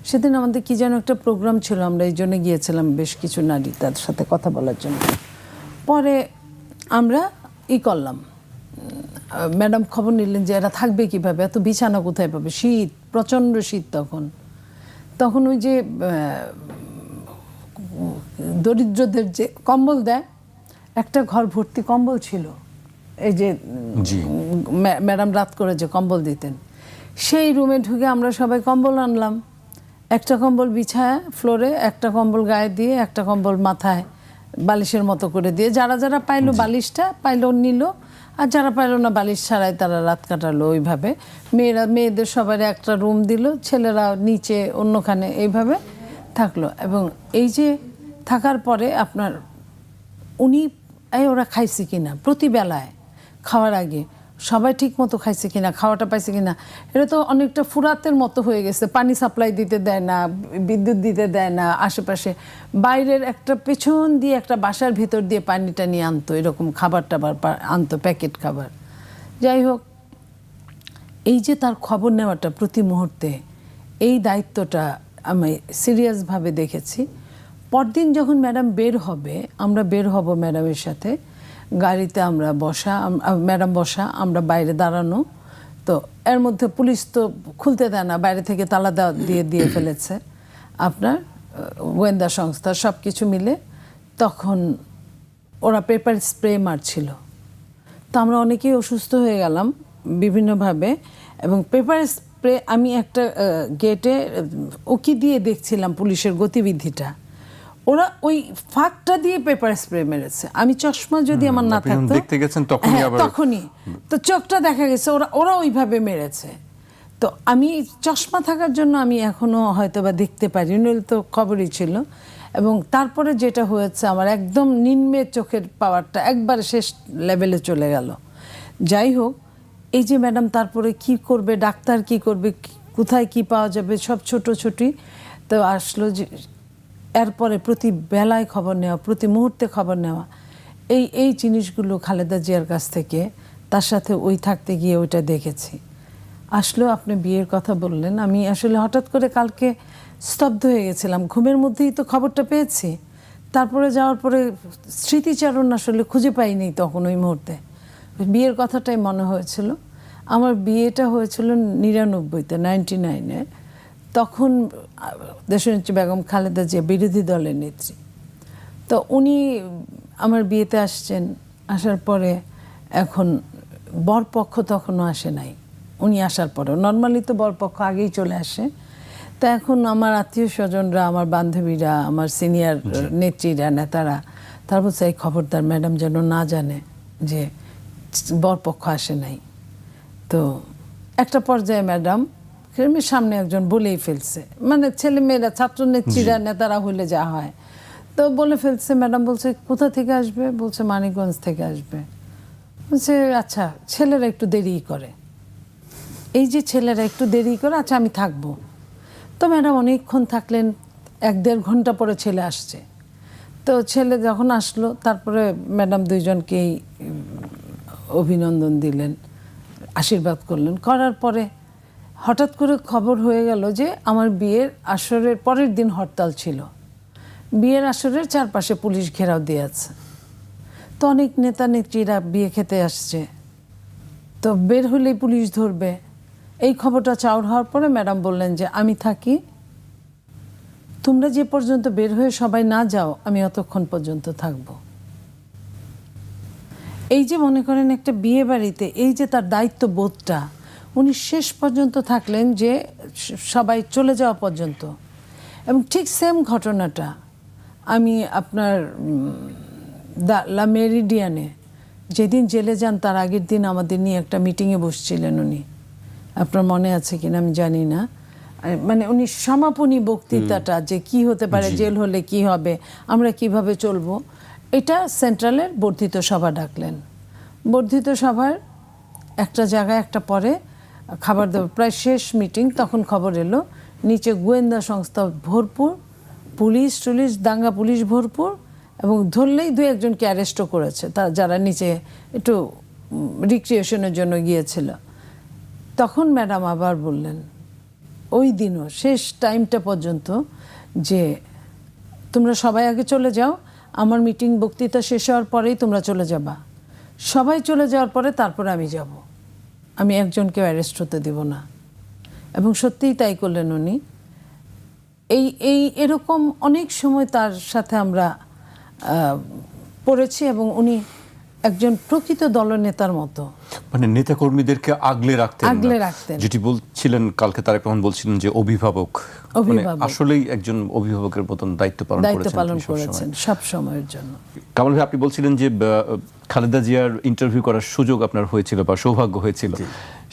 সেদিন আমাদের কি যেন একটা প্রোগ্রাম ছিল, আমরা এই জন্য গিয়েছিলাম বেশ কিছু নারী তার সাথে কথা বলার জন্য। পরে আমরা করলাম, ম্যাডাম খবর নিলেন যে এরা থাকবে কিভাবে, এত বিছানা কোথায় পাবে, শীত, প্রচণ্ড শীত। তখন ওই যে দরিদ্রদের যে কম্বল দেয়, একটা ঘর ভর্তি কম্বল ছিল, এই যে ম্যাডাম রাত করে যে কম্বল দিতেন, সেই রুমে ঢুকে আমরা সবাই কম্বল আনলাম। একটা কম্বল বিছায় ফ্লোরে, একটা কম্বল গায়ে দিয়ে, একটা কম্বল মাথায় বালিশের মতো করে দিয়ে, যারা যারা পাইলো বালিশটা পাইলো নিল, আর যারা পাইলো না বালিশ ছাড়াই তারা রাত কাটালো ওইভাবে। মেয়েদের সবাই একটা রুম দিল, ছেলেরা নিচে অন্যখানে এইভাবে থাকলো। এবং এই যে থাকার পরে আপনার ওরা খাইছে কিনা, প্রতিবেলায় খাওয়ার আগে সবাই ঠিক মতো খাইছে কিনা, খাওয়াটা পাইছে কিনা, এটা তো অনেকটা ফুরাতের মতো হয়ে গেছে। পানি সাপ্লাই দিতে দেয় না, বিদ্যুৎ দিতে দেয় না, আশেপাশে বাইরের একটা পেছন দিয়ে একটা বাসার ভিতর দিয়ে পানিটা নিয়ে আনতো, এরকম খাবার টাবার আনতো, প্যাকেট খাবার। যাই হোক, এই যে তার খবর নেওয়াটা প্রতি মুহূর্তে, এই দায়িত্বটা আমি সিরিয়াসভাবে দেখেছি। পরদিন যখন ম্যাডাম বের হবে, আমরা বের হব ম্যাডামের সাথে গাড়িতে, আমরা বসা, ম্যাডাম বসা, আমরা বাইরে দাঁড়ানো। তো এর মধ্যে পুলিশ তো খুলতে দেয় না, বাইরে থেকে তালা দিয়ে ফেলেছে আপনার গোয়েন্দা সংস্থা সব কিছু মিলে। তখন ওরা পেপার স্প্রে মারছিল, তো আমরা অনেকেই অসুস্থ হয়ে গেলাম বিভিন্নভাবে। এবং পেপার স্প্রে, আমি একটা গেটে উকি দিয়ে দেখছিলাম পুলিশের গতিবিধিটা, ওরা ওই ফাঁকটা দিয়ে পেপার স্প্রে মেরেছে। আমি চশমা যদি আমার না থাকতো, দেখতে গেছেন তখনই তো চোখটা দেখা গেছে, ওরা ওইভাবে মেরেছে। তো আমি চশমা থাকার জন্য আমি এখনো হয়তো বা দেখতে পারি, নইলে তো খবরই ছিল। এবং তারপরে যেটা হয়েছে, আমার একদম নিম্নে চোখের পাওয়ারটা একবারে শেষ লেভেলে চলে গেল। যাই হোক, এই যে ম্যাডাম তারপরে কি করবে, ডাক্তার কি করবে, কোথায় কি পাওয়া যাবে, সব ছোটি তো আসলো। যে এরপরে প্রতি বেলায় খবর নেওয়া, প্রতি মুহূর্তে খবর নেওয়া, এই জিনিসগুলো খালেদা জিয়ার কাছ থেকে, তার সাথে থাকতে গিয়ে ওইটা দেখেছি। আসলেও আপনি বিয়ের কথা বললেন, আমি আসলে হঠাৎ করে কালকে স্তব্ধ হয়ে গেছিলাম, ঘুমের মধ্যেই তো খবরটা পেয়েছি। তারপরে যাওয়ার পরে স্মৃতিচারণ আসলে খুঁজে পাইনি তখন ওই মুহূর্তে। বিয়ের কথাটাই মনে হয়েছিল। আমার বিয়েটা হয়েছিল 99-তে, 99-এ। তখন দেশনেত্রী বেগম খালেদা জিয়া বিরোধী দলের নেত্রী। তো উনি আমার বিয়েতে আসছেন, আসার পরে এখন বরপক্ষ তখনও আসে নাই, উনি আসার পরেও। নর্মালি তো বরপক্ষ আগেই চলে আসে। তা এখন আমার আত্মীয় স্বজনরা, আমার বান্ধবীরা, আমার সিনিয়র নেত্রীরা, নেতারা, তার বলছে এই খবরদার ম্যাডাম যেন না জানে যে বরপক্ষ আসে নাই। তো একটা পর্যায়ে ম্যাডাম সামনে একজন বলেই ফেলছে, মানে ছেলেমেয়েরা, ছাত্র নেত্রীরা, নেতারা হইলে যা হয়, তো বলে ফেলছে। ম্যাডাম বলছে কোথা থেকে আসবে, বলছে মানিকগঞ্জ থেকে আসবে। বলছে আচ্ছা, ছেলেরা একটু দেরি করে, এই যে ছেলেরা একটু দেরি করে, আচ্ছা আমি থাকবো। তো ম্যাডাম অনেকক্ষণ থাকলেন, 1-1.5 ঘন্টা পরে ছেলে আসছে। তো ছেলে যখন আসলো, তারপরে ম্যাডাম দুইজনকেই অভিনন্দন দিলেন, আশীর্বাদ করলেন। করার পরে হঠাৎ করে খবর হয়ে গেল যে আমার বিয়ের আসরের পরের দিন হরতাল ছিল, বিয়ের আসরের চারপাশে পুলিশ ঘেরাও দিয়ে আছে। তো অনেক নেতা নেত্রীরা বিয়ে খেতে আসছে, তো বের হলেই পুলিশ ধরবে। এই খবরটা চাউর হওয়ার পরে ম্যাডাম বললেন যে আমি থাকি, তোমরা যে পর্যন্ত বের হয়ে সবাই না যাও, আমি অতক্ষণ পর্যন্ত থাকবো। এই যে মনে করেন একটা বিয়ে বাড়িতে, এই যে তার দায়িত্ব বোধটা, উনি শেষ পর্যন্ত থাকলেন, যে সবাই চলে যাওয়া পর্যন্ত। এবং ঠিক সেম ঘটনাটা আমি আপনার লা মেরিডিয়ানে, যেদিন জেলে যান তার আগের দিন আমাদের নিয়ে একটা মিটিংয়ে বসছিলেন উনি, আপনার মনে আছে কিনা আমি জানি না। মানে উনি সমাপনী বক্তৃতাটা, যে কি হতে পারে, জেল হলে কি হবে, আমরা কিভাবে চলবো, এটা সেন্ট্রালের বর্ধিত সভা ডাকলেন। বর্ধিত সভার একটা জায়গায় একটা পরে খাবার দাবার প্রায় শেষ মিটিং, তখন খবর এলো নিচে গোয়েন্দা সংস্থা ভরপুর, পুলিশ টুলিশ, দাঙ্গা পুলিশ ভরপুর, এবং ধরলেই 2-1জনকে অ্যারেস্টও করেছে, যারা নিচে একটু রিক্রিয়েশনের জন্য গিয়েছিল। তখন ম্যাডাম আবার বললেন ওই দিনও শেষ টাইমটা পর্যন্ত যে তোমরা সবাই আগে চলে যাও, আমার মিটিং বক্তৃতা শেষ হওয়ার পরেই তোমরা চলে যাবা, সবাই চলে যাওয়ার পরে তারপরে আমি যাব, আমি একজনকেও অ্যারেস্ট হতে দেব না। এবং সত্যিই তাই করলেন উনি। এরকম অনেক সময় তার সাথে আমরা পড়েছি এবং উনি একজন প্রকৃত দলনেতার মতো, মানে নেতাকর্মীদেরকে আগলে রাখতেন যেটি বলছিলেন কালকে তারেক রহমান বলছিলেন যে অভিভাবক, মানে আসলেই একজন অভিভাবকের মতন দায়িত্ব পালন করেছেন সব সময়ের জন্য। কামাল ভাই, আপনি বলছিলেন যে খালেদা জিয়ার ইন্টারভিউ করার সুযোগ আপনার হয়েছিল বা সৌভাগ্য হয়েছিল,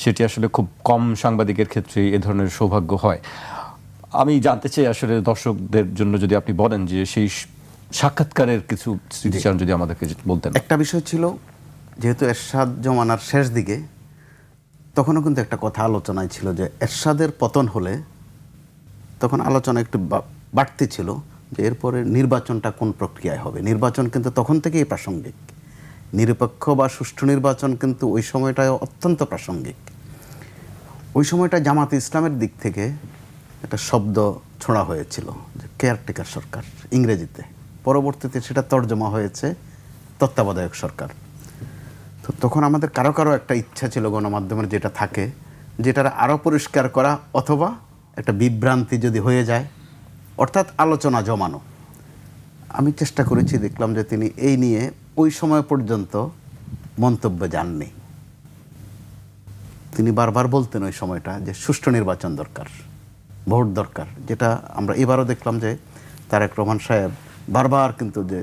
সেটি আসলে খুব কম সাংবাদিকের ক্ষেত্রে এ ধরনের সৌভাগ্য হয়। আমি জানতে চাই আসলে দর্শকদের জন্য যদি আপনি বলেন যে সেই সাক্ষাৎকারের কিছু স্মৃতিচারণ যদি আমাদেরকে বলতেন। একটা বিষয় ছিল, যেহেতু এরশাদ জমানার শেষ দিকে, তখনও কিন্তু একটা কথা আলোচনায় ছিল যে এরশাদের পতন হলে, তখন আলোচনা একটু বাড়তি ছিল যে এরপরে নির্বাচনটা কোন প্রক্রিয়ায় হবে। নির্বাচন কিন্তু তখন থেকেই প্রাসঙ্গিক, নিরপেক্ষ বা সুষ্ঠু নির্বাচন কিন্তু ওই সময়টায় অত্যন্ত প্রাসঙ্গিক। ওই সময়টা জামাতে ইসলামের দিক থেকে একটা শব্দ ছোঁড়া হয়েছিল যে কেয়ারটেকার সরকার ইংরেজিতে, পরবর্তীতে সেটা তর্জমা হয়েছে তত্ত্বাবধায়ক সরকার। তো তখন আমাদের কারো কারো একটা ইচ্ছা ছিল গণমাধ্যমের যেটা থাকে, যেটার আরও পরিষ্কার করা অথবা একটা বিভ্রান্তি যদি হয়ে যায়, অর্থাৎ আলোচনা জমানো। আমি চেষ্টা করেছি, দেখলাম যে তিনি এই নিয়ে ওই সময় পর্যন্ত মন্তব্যে যাননি। তিনি বারবার বলতেন ওই সময়টা যে সুষ্ঠু নির্বাচন দরকার, ভোট দরকার, যেটা আমরা এবারও দেখলাম যে তারেক রহমান সাহেব বারবার কিন্তু যে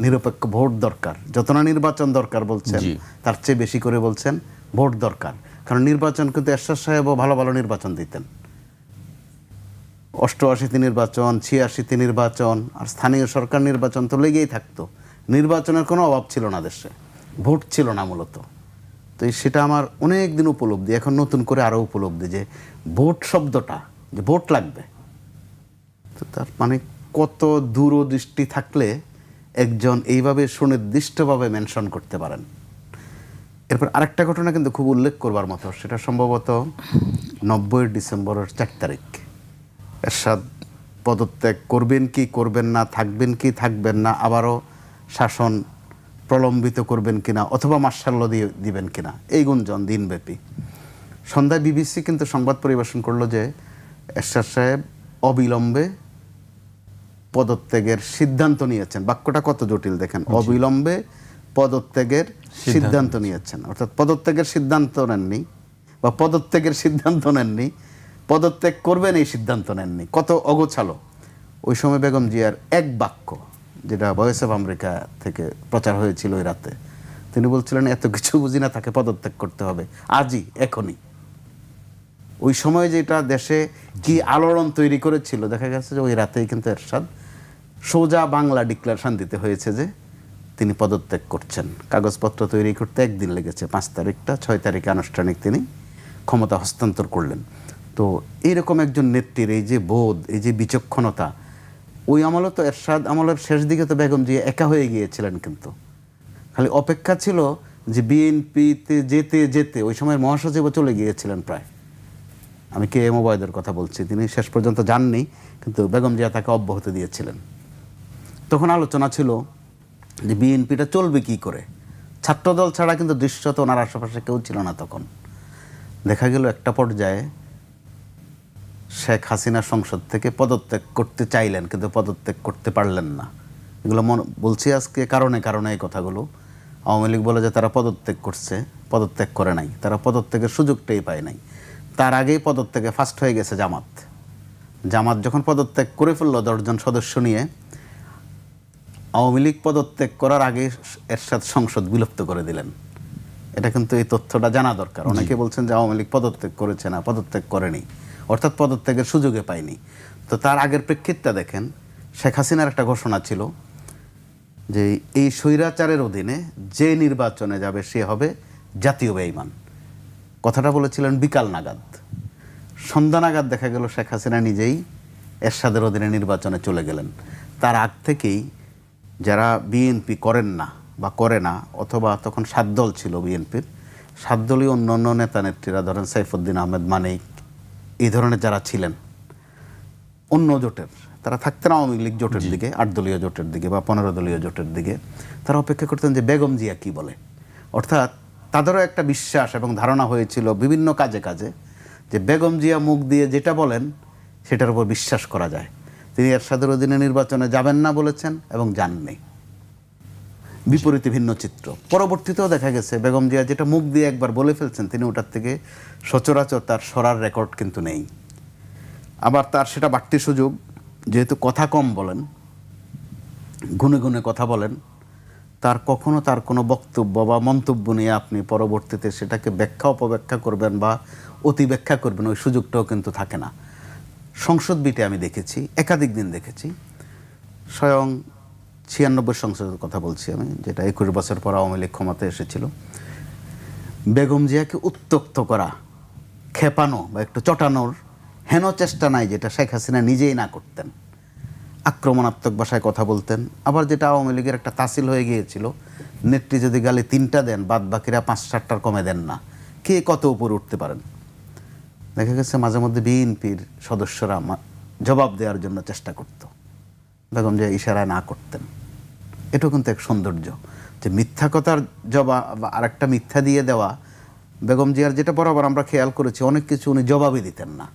নিরপেক্ষ ভোট দরকার, যত না নির্বাচন দরকার বলছেন, তার চেয়ে বেশি করে বলছেন ভোট দরকার। কারণ নির্বাচন কিন্তু এরশাদ সাহেবও ভালো ভালো নির্বাচন দিতেন, 88তে নির্বাচন, 86তে নির্বাচন, আর স্থানীয় সরকার নির্বাচন তো লেগেই থাকতো। নির্বাচনের কোনো অভাব ছিল না দেশে, ভোট ছিল না মূলত। তো সেটা আমার অনেক দিন উপলব্ধি, এখন নতুন করে আরও উপলব্ধি যে ভোট শব্দটা, যে ভোট লাগবে, তো তার মানে কত দূরদৃষ্টি থাকলে একজন এইভাবে সুনির্দিষ্টভাবে মেনশন করতে পারেন। এরপর আরেকটা ঘটনা কিন্তু খুব উল্লেখ করবার মতো, সেটা সম্ভবত 90 ডিসেম্বরের 4 তারিখ। এরশাদ পদত্যাগ করবেন কি করবেন না, থাকবেন কি থাকবেন না, আবারও শাসন প্রলম্বিত করবেন কিনা, অথবা মার্শাল্য দিবেন কিনা, এই গুঞ্জন দিনব্যাপী। সন্ধ্যায় বিবিসি কিন্তু সংবাদ পরিবেশন করলো যে এরশাদ সাহেব অবিলম্বে পদত্যাগের সিদ্ধান্ত নিয়েছেন। বাক্যটা কত জটিল দেখেন, অবিলম্বে পদত্যাগের সিদ্ধান্ত নিয়েছেন, অর্থাৎ পদত্যাগের সিদ্ধান্ত নেননি বা পদত্যাগের সিদ্ধান্ত নেননি, পদত্যাগ করবেন এই সিদ্ধান্ত নেননি। কত অগোছালো। ওই সময় বেগম জিয়ার এক বাক্য, যেটা ভয়েস অফ আমেরিকা থেকে প্রচার হয়েছিল ওই রাতে, তিনি বলছিলেন এত কিছু বুঝি না, তাকে পদত্যাগ করতে হবে আজই, এখনই। ওই সময় যেটা দেশে কি আলোড়ন তৈরি করেছিল, দেখা গেছে যে ওই রাতেই কিন্তু এরশাদ সোজা বাংলা ডিক্লারেশন দিতে হয়েছে যে তিনি পদত্যাগ করছেন। কাগজপত্র তৈরি করতে একদিন লেগেছে, 5 তারিখটা, 6 তারিখে আনুষ্ঠানিক তিনি ক্ষমতা হস্তান্তর করলেন। তো এইরকম একজন নেত্রীর এই যে বোধ, এই যে বিচক্ষণতা, ওই আমলে তো এরশাদ আমলের শেষ দিকে তো বেগম জিয়া একা হয়ে গিয়েছিলেন, কিন্তু খালি অপেক্ষা ছিল যে বিএনপিতে যেতে যেতে, ওই সময় মহাসচিবও চলে গিয়েছিলেন প্রায়, আমি কে এম ওবায়দের কথা বলছি, তিনি শেষ পর্যন্ত যাননি, কিন্তু বেগম জিয়া তাকে অব্যাহতি দিয়েছিলেন। তখন আলোচনা ছিল যে বিএনপিটা চলবে কি করে, ছাত্রদল ছাড়া কিন্তু দৃশ্যত ওনার আশেপাশে কেউ ছিল না তখন। দেখা গেল একটা পর্যায়ে শেখ হাসিনা সংসদ থেকে পদত্যাগ করতে চাইলেন, কিন্তু পদত্যাগ করতে পারলেন না। এগুলো বলছি আজকে কারণে কারণে এই কথাগুলো। আওয়ামী লীগ বলে যে তারা পদত্যাগ করছে, পদত্যাগ করে নাই, তারা পদত্যাগের সুযোগটাই পায় নাই। তার আগেই পদত্যাগে ফার্স্ট হয়ে গেছে জামাত। জামাত যখন পদত্যাগ করে ফেললো 10 জন সদস্য নিয়ে, আওয়ামী লীগ পদত্যাগ করার আগে এরশাদ সংসদ বিলুপ্ত করে দিলেন। এটা কিন্তু এই তথ্যটা জানা দরকার। অনেকে বলছেন যে আওয়ামী লীগ পদত্যাগ করেছে না, পদত্যাগ করেনি, অর্থাৎ পদত্যাগের সুযোগে পায়নি। তো তার আগের প্রেক্ষিতটা দেখেন, শেখ হাসিনার একটা ঘোষণা ছিল যে এই স্বৈরাচারের অধীনে যে নির্বাচনে যাবে সে হবে জাতীয় বেঈমান। কথাটা বলেছিলেন বিকাল নাগাদ। সন্ধ্যা নাগাদ দেখা গেল শেখ হাসিনা নিজেই এরশাদের অধীনে নির্বাচনে চলে গেলেন। তার আগ থেকেই যারা বিএনপি করেন না বা করে না, অথবা তখন 7 দল ছিল বিএনপির, সাতদলীয় অন্যান্য নেতা নেত্রীরা, ধরেন সাইফুদ্দিন আহমেদ মানিক, এই ধরনের যারা ছিলেন অন্য জোটের, তারা থাকতেন আওয়ামী লীগ জোটের দিকে, 8 দলীয় জোটের দিকে বা 15 দলীয় জোটের দিকে। তারা অপেক্ষা করতেন যে বেগম জিয়া কি বলে। অর্থাৎ তাদেরও একটা বিশ্বাস এবং ধারণা হয়েছিল বিভিন্ন কাজে কাজে যে বেগম জিয়া মুখ দিয়ে যেটা বলেন সেটার উপর বিশ্বাস করা যায়। তিনি এরশাদের অধীনে নির্বাচনে যাবেন না বলেছেন এবং যাননি। বিপরীতে ভিন্ন চিত্র। পরবর্তীতেও দেখা গেছে বেগম জিয়া যেটা মুখ দিয়ে একবার বলে ফেলছেন, তিনি ওটার থেকে সচরাচর তার সরার রেকর্ড কিন্তু নেই। আবার তার সেটা বাড়তি সুযোগ, যেহেতু কথা কম বলেন, গুনে গুনে কথা বলেন, তার কখনো তার কোনো বক্তব্য বা মন্তব্য নিয়ে আপনি পরবর্তীতে সেটাকে ব্যাখ্যা অপব্যাখ্যা করবেন বা অতি ব্যাখ্যা করবেন, ওই সুযোগটাও কিন্তু থাকে না। সংসদ বিটে আমি দেখেছি, একাধিক দিন দেখেছি, স্বয়ং 96 সংসদের কথা বলছি আমি, যেটা 21 বছর পর আওয়ামী লীগ ক্ষমতায় এসেছিল, বেগম জিয়াকে উত্ত্যক্ত করা, খেপানো বা একটু চটানোর হেন চেষ্টা নাই যেটা শেখ হাসিনা নিজেই না করতেন। আক্রমণাত্মক ভাষায় কথা বলতেন। আবার যেটা আওয়ামী লীগের একটা তাসিল হয়ে গিয়েছিল, নেত্রী যদি গালে 3টা দেন, বাদ বাকিরা 5-7টার কমে দেন না, কে কত উপরে উঠতে পারেন। দেখা গেছে মাঝে মধ্যে বিএনপির সদস্যরা জবাব দেওয়ার জন্য চেষ্টা করত, বেগম জিয়া ইশারায় না করতেন। এটাও কিন্তু এক সৌন্দর্য যে মিথ্যা কথার জবাব আর একটা মিথ্যা দিয়ে দেওয়া। বেগম জিয়ার যেটা বরাবর আমরা খেয়াল করেছি, অনেক কিছু উনি জবাবই দিতেন না।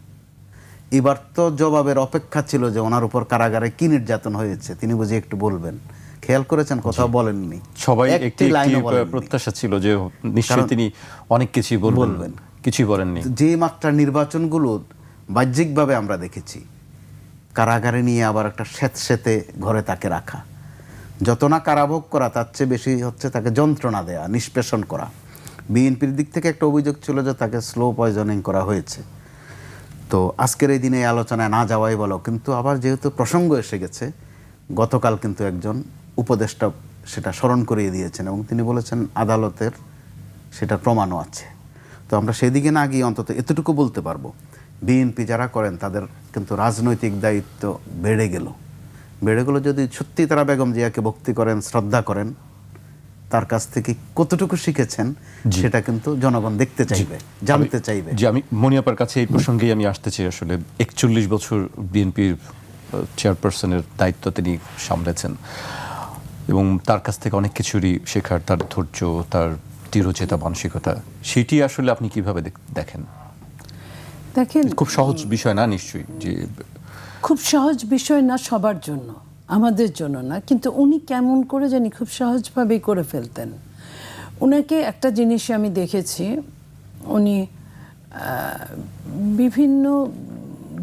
এবার তো জবাবের অপেক্ষা ছিল যে ওনার উপর কারাগারে কি নির্যাতন হয়েছে তিনি বুঝি একটু বলবেন। খেয়াল করেছেন, কথা বলেননি। সবাই একটি প্রত্যাশা ছিল যে নিশ্চয়ই তিনি অনেক কিছুই বলবেন, কিছুই বলেননি। যে মাত্রা নির্বাচনগুলো বাহ্যিকভাবে আমরা দেখেছি, কারাগারে নিয়ে আবার একটা স্যাঁতস্যাঁতে ঘরে তাকে রাখা, যত না কারাভোগ করা তার চেয়ে বেশি হচ্ছে তাকে যন্ত্রণা দেয়া, নিষ্পেষণ করা। বিএনপির দিক থেকে একটা অভিযোগ ছিল যে তাকে স্লো পয়জনিং করা হয়েছে। তো আজকের এই দিনে এই আলোচনায় না যাওয়াই বলো, কিন্তু আবার যেহেতু প্রসঙ্গ এসে গেছে, গতকাল কিন্তু একজন উপদেষ্টা সেটা স্মরণ করিয়ে দিয়েছেন এবং তিনি বলেছেন আদালতের সেটা প্রমাণও আছে। তো আমরা সেদিকে না গিয়ে অন্তত এতটুকু বলতে পারবো, বিএনপি যারা করেন তাদের কিন্তু রাজনৈতিক দায়িত্ব বেড়ে গেল। যদি সত্যি তারা বেগম জিয়াকে ভক্তি করেন, শ্রদ্ধা করেন, তার কাছ থেকে কতটুকু শিখেছেন সেটা কিন্তু জনগণ দেখতে চাইবে, জানতে চাইবে। যে আমি মনিয়াপার কাছে এই প্রসঙ্গেই আমি আসতে চাই। আসলে 41 বছর বিএনপির চেয়ারপারসনের দায়িত্ব তিনি সামলেছেন এবং তার কাছ থেকে অনেক কিছুরই শেখার, তার ধৈর্য, তার দৃঢ়চেতা মানসিকতা, সেটি আসলে আপনি কিভাবে দেখেন? দেখেন, খুব সহজ বিষয় না নিশ্চয়ই, যে খুব সহজ বিষয় না সবার জন্য, আমাদের জন্য না, কিন্তু উনি কেমন করে জানি খুব সহজভাবেই করে ফেলতেন। উনাকে একটা জিনিস আমি দেখেছি, উনি বিভিন্ন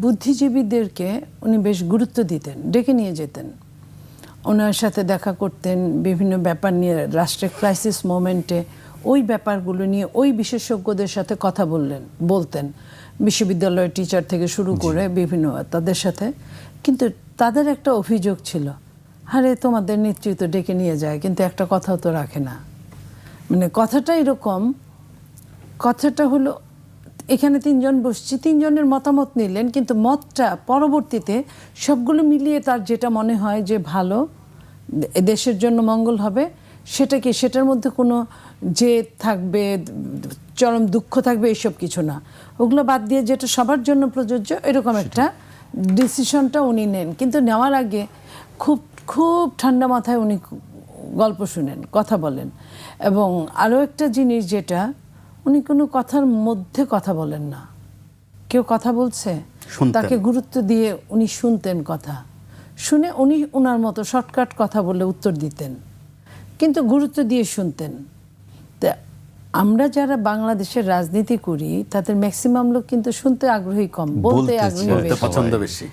বুদ্ধিজীবীদেরকে উনি বেশ গুরুত্ব দিতেন, ডেকে নিয়ে যেতেন, ওনার সাথে দেখা করতেন, বিভিন্ন ব্যাপার নিয়ে রাষ্ট্রের ক্রাইসিস মোমেন্টে ওই ব্যাপারগুলো নিয়ে ওই বিশেষজ্ঞদের সাথে কথা বলতেন, বিশ্ববিদ্যালয়ের টিচার থেকে শুরু করে বিভিন্ন তাদের সাথে। কিন্তু তাদের একটা অভিযোগ ছিল, আরে তোমাদের নেতৃত্ব ডেকে নিয়ে যায় কিন্তু একটা কথাও তো রাখে না। মানে কথাটা এরকম, কথাটা হলো এখানে 3 জন বসছি, 3 জনের মতামত নিলেন, কিন্তু মতটা পরবর্তীতে সবগুলো মিলিয়ে তার যেটা মনে হয় যে ভালো, দেশের জন্য মঙ্গল হবে, সেটার মধ্যে কোনো যে থাকবে, চরম দুঃখ থাকবে, এইসব কিছু না। ওগুলো বাদ দিয়ে যেটা সবার জন্য প্রযোজ্য, এরকম একটা ডিসিশনটা উনি নেন। কিন্তু নেওয়ার আগে খুব খুব ঠান্ডা মাথায় উনি গল্প শুনেন, কথা বলেন। এবং আরও একটা জিনিস যেটা, উনি কোনো কথার মধ্যে কথা বলেন না। কেউ কথা বলছে, তাকে গুরুত্ব দিয়ে উনি শুনতেন, কথা শুনে উনি ওনার মতো শর্টকাট কথা বলে উত্তর দিতেন, কিন্তু গুরুত্ব দিয়ে শুনতেন। তা আমরা যারা বাংলাদেশের রাজনীতি করি তাদের ম্যাক্সিমাম লোক কিন্তু শুনতে আগ্রহী কম, বলতে আগ্রহী পছন্দ বেশি।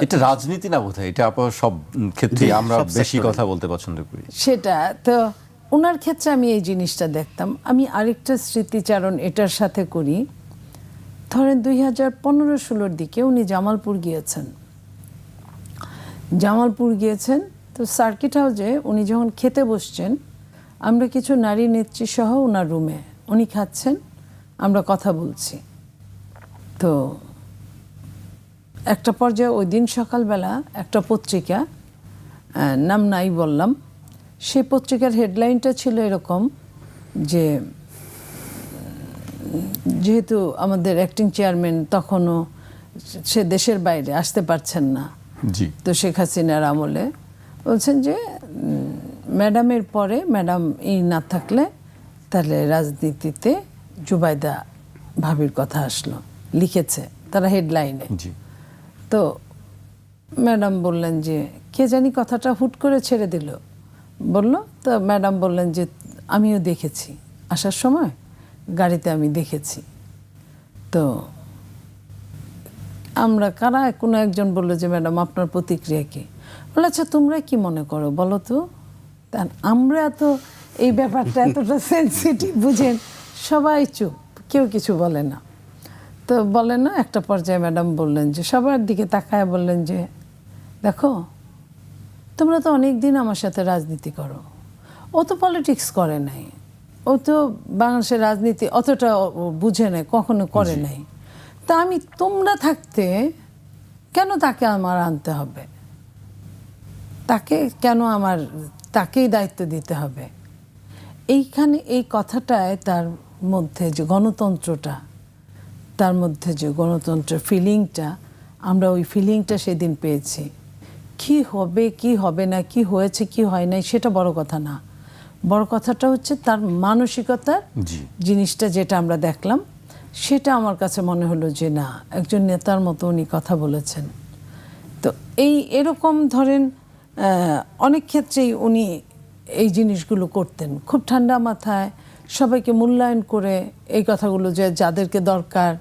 এটা রাজনীতি না বোধহয়, এটা সব ক্ষেত্রে আমরা বেশি কথা বলতে পছন্দ করি। সেটা তো ওনার ক্ষেত্রে আমি এই জিনিসটা দেখতাম। আমি আরেকটা স্মৃতিচারণ এটার সাথে করি। ধরেন 2015-16 দিকে উনি জামালপুর গিয়েছেন। তো সার্কিট হাউসে উনি যখন খেতে বসছেন, আমরা কিছু নারী নেত্রী সহ ওনার রুমে, উনি খাচ্ছেন, আমরা কথা বলছি। তো একটা পর্যায়ে ওই দিন সকালবেলা একটা পত্রিকা, নাম নাই বললাম, সেই পত্রিকার হেডলাইনটা ছিল এরকম যে যেহেতু আমাদের অ্যাক্টিং চেয়ারম্যান তখনও সে দেশের বাইরে আসতে পারছেন না, জি তো শেখ হাসিনার আমলে বলছেন যে ম্যাডামের পরে ম্যাডাম এই না থাকলে তাহলে রাজনীতিতে জুবাইদা ভাবির কথা আসলো, লিখেছে তারা হেডলাইনে। জি তো ম্যাডাম বললেন যে কে জানি কথাটা হুট করে ছেড়ে দিল বলল, তো ম্যাডাম বললেন যে আমিও দেখেছি, আসার সময় গাড়িতে আমি দেখেছি। তো আমরা কারা কোনো একজন বললো যে ম্যাডাম আপনার প্রতিক্রিয়া কি? বলে আচ্ছা তোমরা কি মনে করো বলো তো। আমরা তো এই ব্যাপারটা এতটা সেন্সিটিভ বুঝেন, সবাই চুপ, কেউ কিছু বলে না। তো বলে না, একটা পর্যায়ে ম্যাডাম বললেন যে সবার দিকে তাকায় বললেন যে দেখো তোমরা তো অনেক দিন আমার সাথে রাজনীতি করো, ও তো পলিটিক্স করে নাই, ও তো বাংলাদেশের রাজনীতি অতটা বুঝে নেই, কখনো করে নাই, তা আমি তোমরা থাকতে কেন তাকে আমার আনতে হবে, তাকে কেন আমার তাকেই দায়িত্ব দিতে হবে। এইখানে এই কথাটায় তার মধ্যে যে গণতন্ত্রটা, তার মধ্যে যে গণতন্ত্রের ফিলিংটা, আমরা ওই ফিলিংটা সেদিন পেয়েছি। কি হবে কি হবে না, কি হয়েছে কি হয় নাই সেটা বড় কথা না, বড় কথাটা হচ্ছে তার মানসিকতার জি জিনিসটা যেটা আমরা দেখলাম, সেটা আমার কাছে মনে হলো যে না, একজন নেতার মতো উনি কথা বলেছেন। তো এরকম ধরেন অনেক ক্ষেত্রেই উনি এই জিনিসগুলো করতেন খুব ঠান্ডা মাথায়, সবাইকে মূল্যায়ন করে এই কথাগুলো যে যাদেরকে দরকার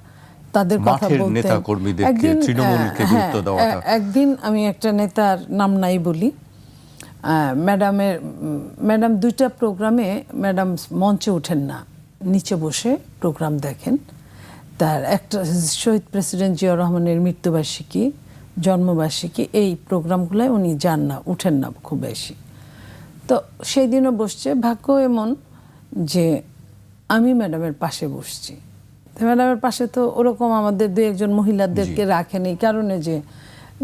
তাদের কথা মাঠের বলতেন। নেতাকর্মীদেরকে, তৃণমূলকে গুরুত্ব দেওয়াটা। একদিন আমি একটা নেতার নাম নাই বলি, ম্যাডাম দুইটা প্রোগ্রামে ম্যাডাম মঞ্চে ওঠেন না, নিচে বসে প্রোগ্রাম দেখেন। তার একটা শহীদ প্রেসিডেন্ট জিয়াউর রহমানের মৃত্যুবার্ষিকী, জন্মবার্ষিকী, এই প্রোগ্রামগুলোয় উনি যান না, উঠেন না খুব বেশি। তো সেই দিনও বসছে, ভাগ্য এমন যে আমি ম্যাডামের পাশে বসছি। তো ম্যাডামের পাশে তো ওরকম আমাদের দু একজন মহিলাদেরকে রাখেন এই কারণে যে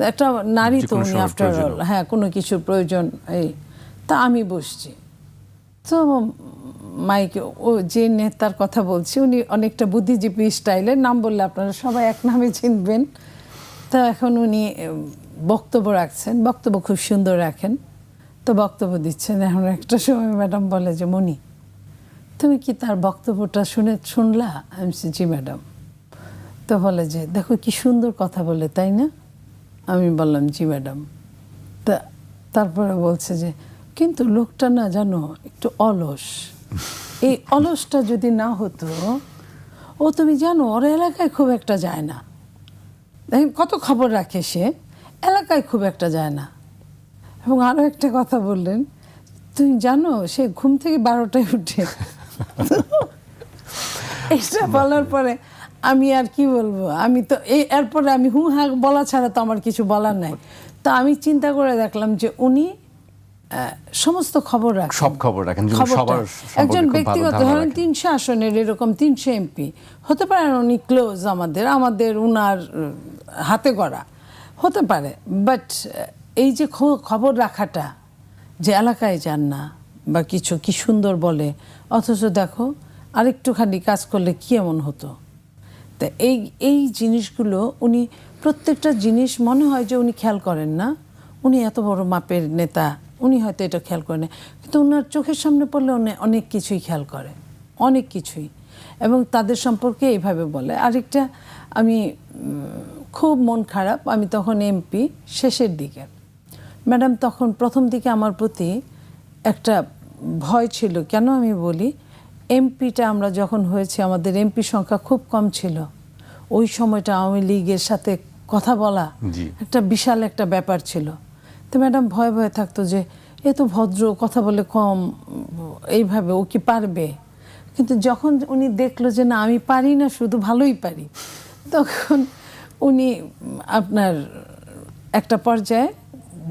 একটা নারী তো উনি আফটার অল, হ্যাঁ কোনো কিছুর প্রয়োজন এই। তা আমি বসছি, তো মাইকে ও যে নেতার কথা বলছি উনি অনেকটা বুদ্ধিজীবী স্টাইলের, নাম বললে আপনারা সবাই এক নামে চিনবেন। তা এখন উনি বক্তব্য রাখছেন, বক্তব্য খুব সুন্দর রাখেন, তো বক্তব্য দিচ্ছেন। এখন একটা সময় ম্যাডাম বলে যে মনি তুমি কি তার বক্তব্যটা শুনলা? আমি জি ম্যাডাম। তো বলে যে দেখো কি সুন্দর কথা বলে, তাই না? আমি বললাম জি ম্যাডাম। তা তারপরে বলছে যে কিন্তু লোকটা না জানো একটু অলস, এই অলসটা যদি না হতো, ও তুমি জানো ওর এলাকায় খুব একটা যায় না, দেখেন কত খবর রাখে সে, এলাকায় খুব একটা যায় না। এবং আরও একটা কথা বললেন, তুমি জানো সে ঘুম থেকে 12টায় উঠে। এটা বলার পরে আমি আর কি বলবো, আমি তো এরপরে আমি হু হা বলা ছাড়া তো আমার কিছু বলার নাই। তো আমি চিন্তা করে দেখলাম যে উনি সমস্ত খবর রাখেন, সব খবর রাখেন, সবার একজন ব্যক্তিগত ধরেন 300 আসনের এরকম 300 এমপি হতে পারেন, উনি ক্লোজ আমাদের উনার হাতে গড়া হতে পারে, বাট এই যে খবর রাখাটা, যে এলাকায় যান না বা কিছু কি সুন্দর বলে, অথচ দেখো আরেকটুখানি কাজ করলে কি এমন হতো। তা এই জিনিসগুলো উনি প্রত্যেকটা জিনিস মনে হয় যে উনি খেয়াল করেন না, উনি এত বড় মাপের নেতা, উনি হয়তো এটা খেয়াল করেন না, কিন্তু ওনার চোখের সামনে পড়লে অনেক কিছুই খেয়াল করে, অনেক কিছুই, এবং তাদের সম্পর্কে এইভাবে বলে। আরেকটা আমি খুব মন খারাপ, আমি তখন এমপি শেষের দিকে, ম্যাডাম তখন প্রথম দিকে আমার প্রতি একটা ভয় ছিল। কেন আমি বলি, এমপিটা আমরা যখন হয়েছে আমাদের এমপি সংখ্যা খুব কম ছিল, ওই সময়টা আওয়ামী লীগের সাথে কথা বলা একটা বিশাল একটা ব্যাপার ছিল। তো ম্যাডাম ভয়ে ভয়ে থাকতো যে এ তো ভদ্র, কথা বলে কম, এইভাবে ও কি পারবে। কিন্তু যখন উনি দেখলো যে না আমি পারি না, শুধু ভালোই পারি, তখন উনি আপনার একটা পর্যায়ে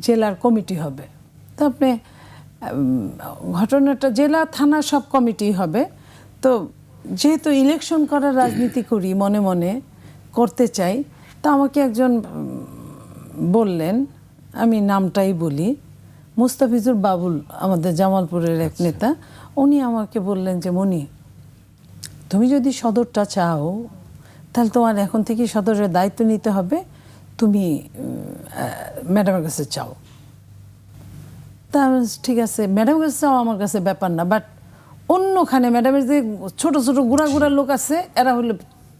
জেলার কমিটি হবে, তো আপনি ঘটনাটা জেলা থানা সব কমিটি হবে। তো যেহেতু ইলেকশন করার রাজনীতি করি, মনে মনে করতে চাই, তা আমাকে একজন বললেন, আমি নামটাই বলি, মুস্তাফিজুর বাবুল, আমাদের জামালপুরের এক নেতা, উনি আমাকে বললেন যে মনি তুমি যদি সদরটা চাও তাহলে তোমার এখন থেকে সদরের দায়িত্ব নিতে হবে, তুমি ম্যাডামের কাছে চাও। তা আমি বলছি, ঠিক আছে ম্যাডামের কাছে চাও আমার কাছে ব্যাপার না, বাট অন্যখানে ম্যাডামের যে ছোট ছোট গুড়া গুড়া লোক আছে এরা হলো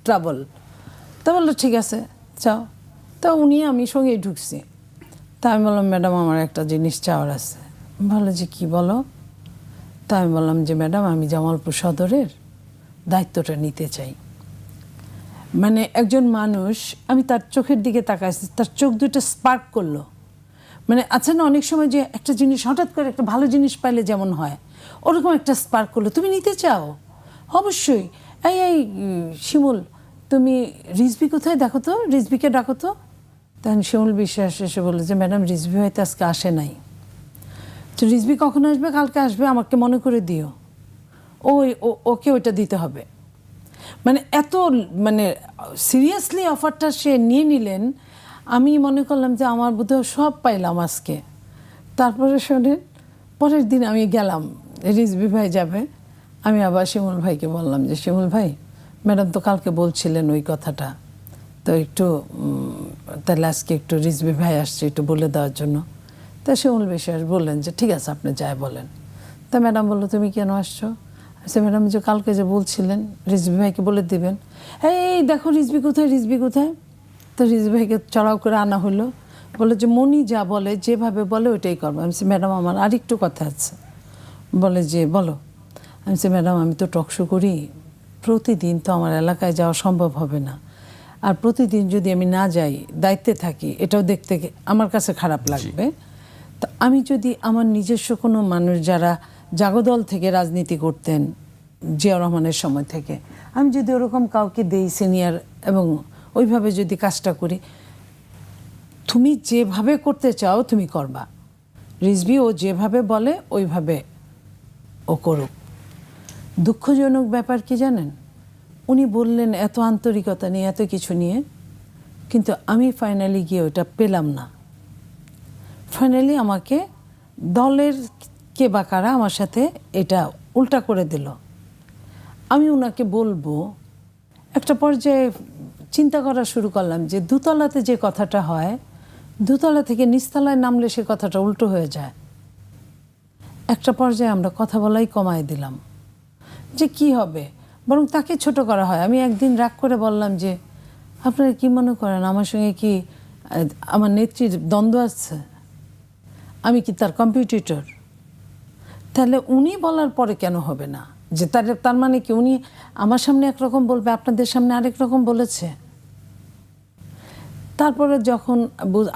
ট্রাবল। তা বললো ঠিক আছে চাও। তা উনি আমি সঙ্গেই ঢুকছি। তা আমি বললাম ম্যাডাম আমার একটা জিনিস চাওয়ার আছে। ভালো যে কি বলো? তা আমি বললাম যে ম্যাডাম আমি জামালপুর সদরের দায়িত্বটা নিতে চাই। মানে একজন মানুষ, আমি তার চোখের দিকে তাকাইছি, তার চোখ দুটো স্পার্ক করলো। মানে আচ্ছা না, অনেক সময় যে একটা জিনিস হঠাৎ করে একটা ভালো জিনিস পাইলে যেমন হয়, ওরকম একটা স্পার্ক করলো। তুমি নিতে চাও? অবশ্যই। এই এই শিমুল, তুমি রিজভি কোথায়, দেখো তো, রিজভিকে ডাকো তো। তখন শিমুল বিশ্বাস এসে বললো যে ম্যাডাম রিজভি হয়তো আজকে আসে নাই। তো রিজভি কখন আসবে? কালকে আসবে, আমাকে মনে করে দিও। ওকে ওইটা দিতে হবে। মানে এত মানে সিরিয়াসলি অফারটা সে নিয়ে নিলেন। আমি মনে করলাম যে আমার বোধহয় সব পাইলাম আজকে। তারপরে শোনেন, পরের দিন আমি গেলাম, রিজভি ভাই যাবে। আমি আবার শিমুল ভাইকে বললাম যে শিমুল ভাই, ম্যাডাম তো কালকে বলছিলেন ওই কথাটা, তো একটু তাহলে আজকে একটু রিজভি ভাই আসছে একটু বলে দেওয়ার জন্য। তা শিমুল বিশ্বাস বললেন যে ঠিক আছে আপনি যাই বলেন। তা ম্যাডাম বললো তুমি কেন আসছো? আচ্ছা ম্যাডাম যে কালকে যে বলছিলেন রিজভি ভাইকে বলে দিবেন। এই দেখো রিজভি কোথায়, রিজভি কোথায়? তো রিজভি ভাইকে চড়াও করে আনা হলো। বলে যে মনি যা বলে, যেভাবে বলে ওইটাই করবো। আমি বলছি ম্যাডাম আমার আরেকটু কথা আছে। বলে যে বলো। আমি বলছি ম্যাডাম আমি তো টকশো করি, প্রতিদিন তো আমার এলাকায় যাওয়া সম্ভব হবে না। আর প্রতিদিন যদি আমি না যাই, দায়িত্বে থাকি, এটাও দেখতে আমার কাছে খারাপ লাগবে। তো আমি যদি আমার নিজস্ব কোনো মানুষ যারা জাগদল থেকে রাজনীতি করতেন জিয়াউর রহমানের সময় থেকে, আমি যদি ওরকম কাউকে দেই সিনিয়র এবং ওইভাবে যদি কাজটা করি, তুমি যেভাবে করতে চাও তুমি করবা, রিজভি ও যেভাবে বলে ওইভাবে ও করুক। দুঃখজনক ব্যাপার কি জানেন, উনি বললেন এত আন্তরিকতা নিয়ে, এত কিছু নিয়ে, কিন্তু আমি ফাইনালি গিয়ে ওটা পেলাম না। ফাইনালি আমাকে দলের কে বা কারা আমার সাথে এটা উল্টা করে দিল। আমি ওনাকে বলবো, একটা পর্যায়ে চিন্তা করা শুরু করলাম যে দুতলাতে যে কথাটা হয়, দুতলা থেকে নিচতলায় নামলে সে কথাটা উল্টো হয়ে যায়। একটা পর্যায়ে আমরা কথা বলাই কমায় দিলাম যে কি হবে, বরং তাকে ছোট করা হয়। আমি একদিন রাগ করে বললাম যে আপনারা কি মনে করেন আমার সঙ্গে কি আমার নেত্রীর দ্বন্দ্ব আছে? আমি কি তার কম্পিটিটর? তাহলে উনি বলার পরে কেন হবে না? যে তার মানে কি উনি আমার সামনে একরকম বলবে, আপনাদের সামনে আরেক রকম বলেছে? তারপরে যখন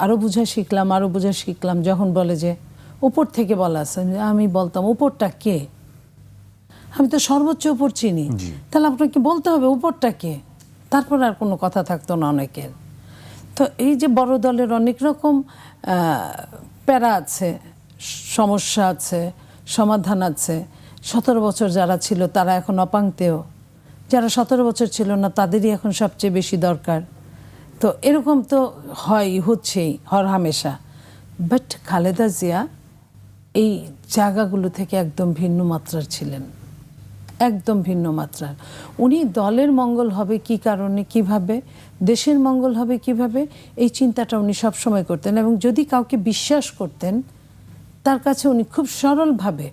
আরও বোঝা শিখলাম, যখন বলে যে উপর থেকে বলা আছে, আমি বলতাম উপরটা কে? আমি তো সর্বোচ্চ উপর চিনি, তাহলে আপনাকে বলতে হবে উপরটা কে। তারপর আর কোনো কথা থাকতো না অনেকের। তো এই যে বড় দলের অনেক রকম প্যারা আছে, সমস্যা আছে, সমাধান আছে। 17 বছর যারা ছিল তারা এখন অপাংতেয়, যারা 17 বছর ছিল না তাদেরই এখন সবচেয়ে বেশি দরকার। তো এরকম তো হচ্ছেই হর হামেশা। বাট খালেদা জিয়া এই জায়গাগুলো থেকে একদম ভিন্ন মাত্রার ছিলেন, একদম ভিন্ন মাত্রার। উনি দলের মঙ্গল হবে কি কারণে, কিভাবে দেশের মঙ্গল হবে কিভাবে, এই চিন্তাটা উনি সবসময় করতেন। এবং যদি কাউকে বিশ্বাস করতেন, তার কাছে উনি খুব সরলভাবে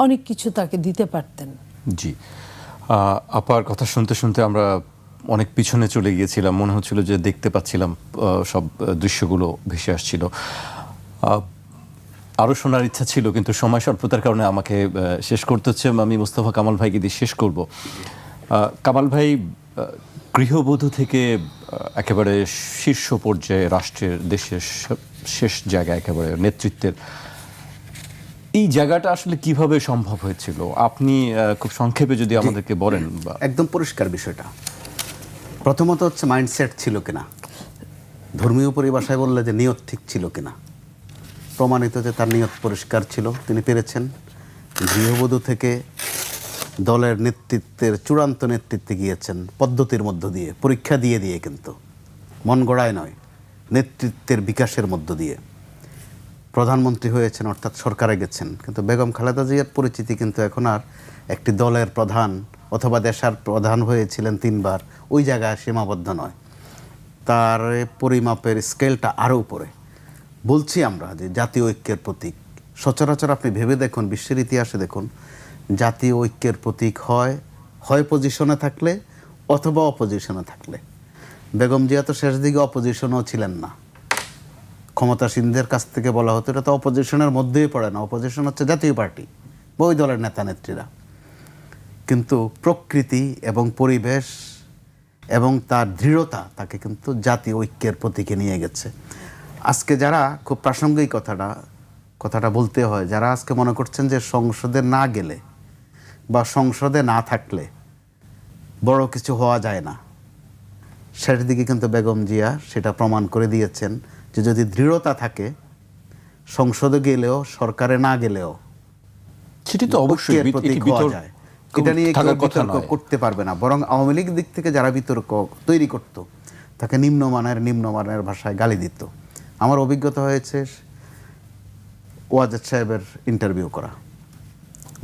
অনেক কিছু তাকে দিতে পারতেন। জি, আপার কথা শুনতে শুনতে আমরা অনেক পিছনে চলে গিয়েছিলাম, মনে হচ্ছিল যে দেখতে পাচ্ছিলাম সব দৃশ্যগুলো ভেসে আসছিল। আরও শোনার ইচ্ছা ছিল, কিন্তু সময় স্বল্পতার কারণে আমাকে শেষ করতে হচ্ছে। আমি মোস্তফা কামাল ভাইকে দিয়ে শেষ করব। কামাল ভাই গৃহবধূ থেকে একেবারে শীর্ষ পর্যায়ে রাষ্ট্রের, দেশের শেষ জায়গায় একেবারে নেতৃত্বের, এই জায়গাটা আসলে কিভাবে সম্ভব হয়েছিল? আপনি খুব সংক্ষেপে যদি আমাদেরকে বলেন। একদম পরিষ্কার বিষয়টা। প্রথমত হচ্ছে মাইন্ডসেট ছিল কিনা, ধর্মীয় পরিভাষায় বললে যে নিয়ত ঠিক ছিল কিনা। প্রমাণিত যে তার নিয়ত পরিষ্কার ছিল, তিনি পেরেছেন গৃহবধূ থেকে দলের নেতৃত্বের চূড়ান্ত নেতৃত্বে গিয়েছেন পদ্ধতির মধ্য দিয়ে, পরীক্ষা দিয়ে দিয়ে, কিন্তু মন গড়ায় নয়, নেতৃত্বের বিকাশের মধ্য দিয়ে প্রধানমন্ত্রী হয়েছেন, অর্থাৎ সরকারে গেছেন। কিন্তু বেগম খালেদা জিয়ার পরিচিতি কিন্তু এখন আর একটি দলের প্রধান অথবা দেশের প্রধান হয়েছিলেন 3 বার, ওই জায়গায় সীমাবদ্ধ নয়। তার পরিমাপের স্কেলটা আরও উপরে। বলছি আমরা যে জাতীয় ঐক্যের প্রতীক, সচরাচর আপনি ভেবে দেখুন, বিশ্বের ইতিহাসে দেখুন, জাতীয় ঐক্যের প্রতীক হয় পজিশনে থাকলে অথবা অপোজিশনে থাকলে। বেগম জিয়া তো শেষ দিকে অপোজিশনও ছিলেন না, ক্ষমতাসীনদের কাছ থেকে বলা হতো এটা তো অপোজিশনের মধ্যেই পড়ে না, অপোজিশন হচ্ছে জাতীয় পার্টি বা ওই দলের নেতা নেত্রীরা। কিন্তু প্রকৃতি এবং পরিবেশ এবং তার দৃঢ়তা তাকে কিন্তু জাতীয় ঐক্যের প্রতীকে নিয়ে গেছে। আজকে যারা, খুব প্রাসঙ্গিক কথাটা বলতে হয়, যারা আজকে মনে করছেন যে সংসদে না গেলে বা সংসদে না থাকলে বড় কিছু হওয়া যায় না, শেষ দিকে কিন্তু বেগম জিয়া সেটা প্রমাণ করে দিয়েছেন যে যদি দৃঢ়তা থাকে, সংসদে গেলেও সরকারে না গেলেও সেটি তো অবশ্যই ঐক্যের প্রতীক হওয়া যায়। এটা নিয়ে কেউ বিতর্ক করতে পারবে না। বরং আওয়ামী লীগ দিক থেকে যারা বিতর্ক তৈরি করত, তাকে নিম্নমানের ভাষায় গালি দিত। আমার অভিজ্ঞতা হয়েছে ওয়াজেদ সাহেবের ইন্টারভিউ করা,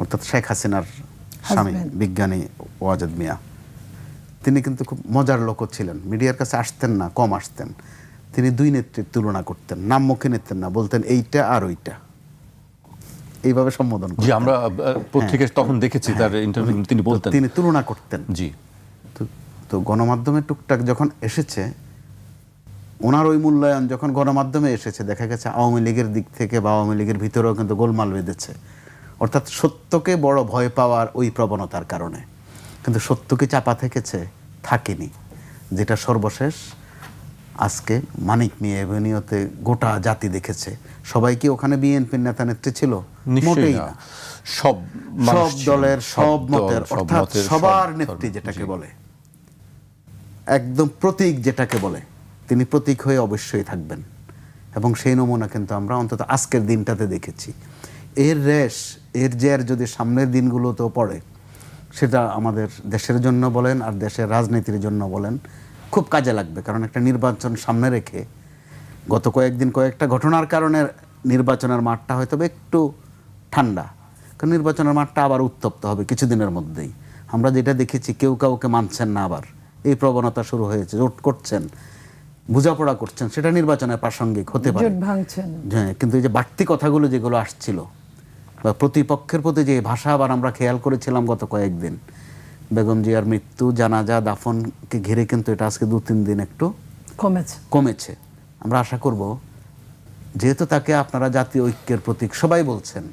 অর্থাৎ শেখ হাসিনার স্বামী বিজ্ঞানী ওয়াজেদ মিয়া। তিনি কিন্তু খুব মজার লোকও ছিলেন, মিডিয়ার কাছে আসতেন না, কম আসতেন। তিনি 2 নেত্রীর তুলনা করতেন, নাম মুখে নিতেন না, বলতেন এইটা আর ওইটা, এইভাবে সম্বোধন করতেন। জি, আমরা পত্রিকায় তখন দেখেছি তার ইন্টারভিউ, তিনি বলতেন, তিনি তুলনা করতেন। জি। তো গণমাধ্যমে টুকটাক যখন এসেছে, ওনার ওই মূল্যায়ন যখন গণমাধ্যমে এসেছে, দেখা গেছে আওয়ামী লীগের দিক থেকে বা আওয়ামী লীগের ভিতরেও কিন্তু গোলমাল বেঁধেছে। অর্থাৎ সত্যকে বড় ভয় পাওয়ার ওই প্রবণতার কারণে। কিন্তু সত্যকে চাপা থেকেছে, থাকেনি। যেটা সর্বশেষ আজকে মানিক মিয়া এভিনিউতে গোটা জাতি দেখেছে। সবাই কি ওখানে বিএনপির নেতা নেত্রী ছিল? মোটেই না। সব দলের, সব মতের, অর্থাৎ সবার নেত্রী যেটাকে বলে, একদম প্রতীক যেটাকে বলে, তিনি প্রতীক হয়ে অবশ্যই থাকবেন। এবং সেই নমুনা কিন্তু আমরা অন্তত আজকের দিনটাতে দেখেছি। এর জের যদি সামনের দিনগুলোতেও পড়ে, সেটা আমাদের দেশের জন্য বলেন আর দেশের রাজনীতির জন্য বলেন খুব কাজে লাগবে। কারণ একটা নির্বাচন সামনে রেখে গত কয়েকদিন কয়েকটা ঘটনার কারণে নির্বাচনের মাঠটা হয়তো একটু ঠান্ডা, কারণ নির্বাচনের মাঠটা আবার উত্তপ্ত হবে কিছুদিনের মধ্যেই। আমরা যেটা দেখেছি, কেউ কাউকে মানছেন না, আবার এই প্রবণতা শুরু হয়েছে, জোট করছেন, বোঝাপড়া করছেন, সেটা নির্বাচনের প্রাসঙ্গিক হতে পারে। হ্যাঁ, কিন্তু এই যে বাড়তি কথাগুলো যেগুলো আসছিল বা প্রতিপক্ষের প্রতি যে ভাষা, আবার আমরা খেয়াল করেছিলাম গত কয়েকদিন বেগম জিয়ার মৃত্যু, জানাজা, দাফনকে ঘিরে কিন্তু এটা আজকে 2-3 দিন একটু কমেছে। আমরা আশা করব, যেহেতু তাকে আপনারা জাতীয় ঐক্যের প্রতীক সবাই বলছেন,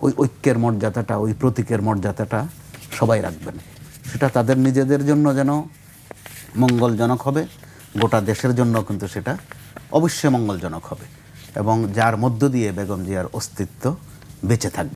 ওই ঐক্যের মর্যাদাটা, ওই প্রতীকের মর্যাদাটা সবাই রাখবেন। সেটা তাদের নিজেদের জন্য যেন মঙ্গলজনক হবে, গোটা দেশের জন্য কিন্তু সেটা অবশ্যই মঙ্গলজনক হবে, এবং যার মধ্য দিয়ে বেগম জিয়ার অস্তিত্ব বেঁচে থাকবে।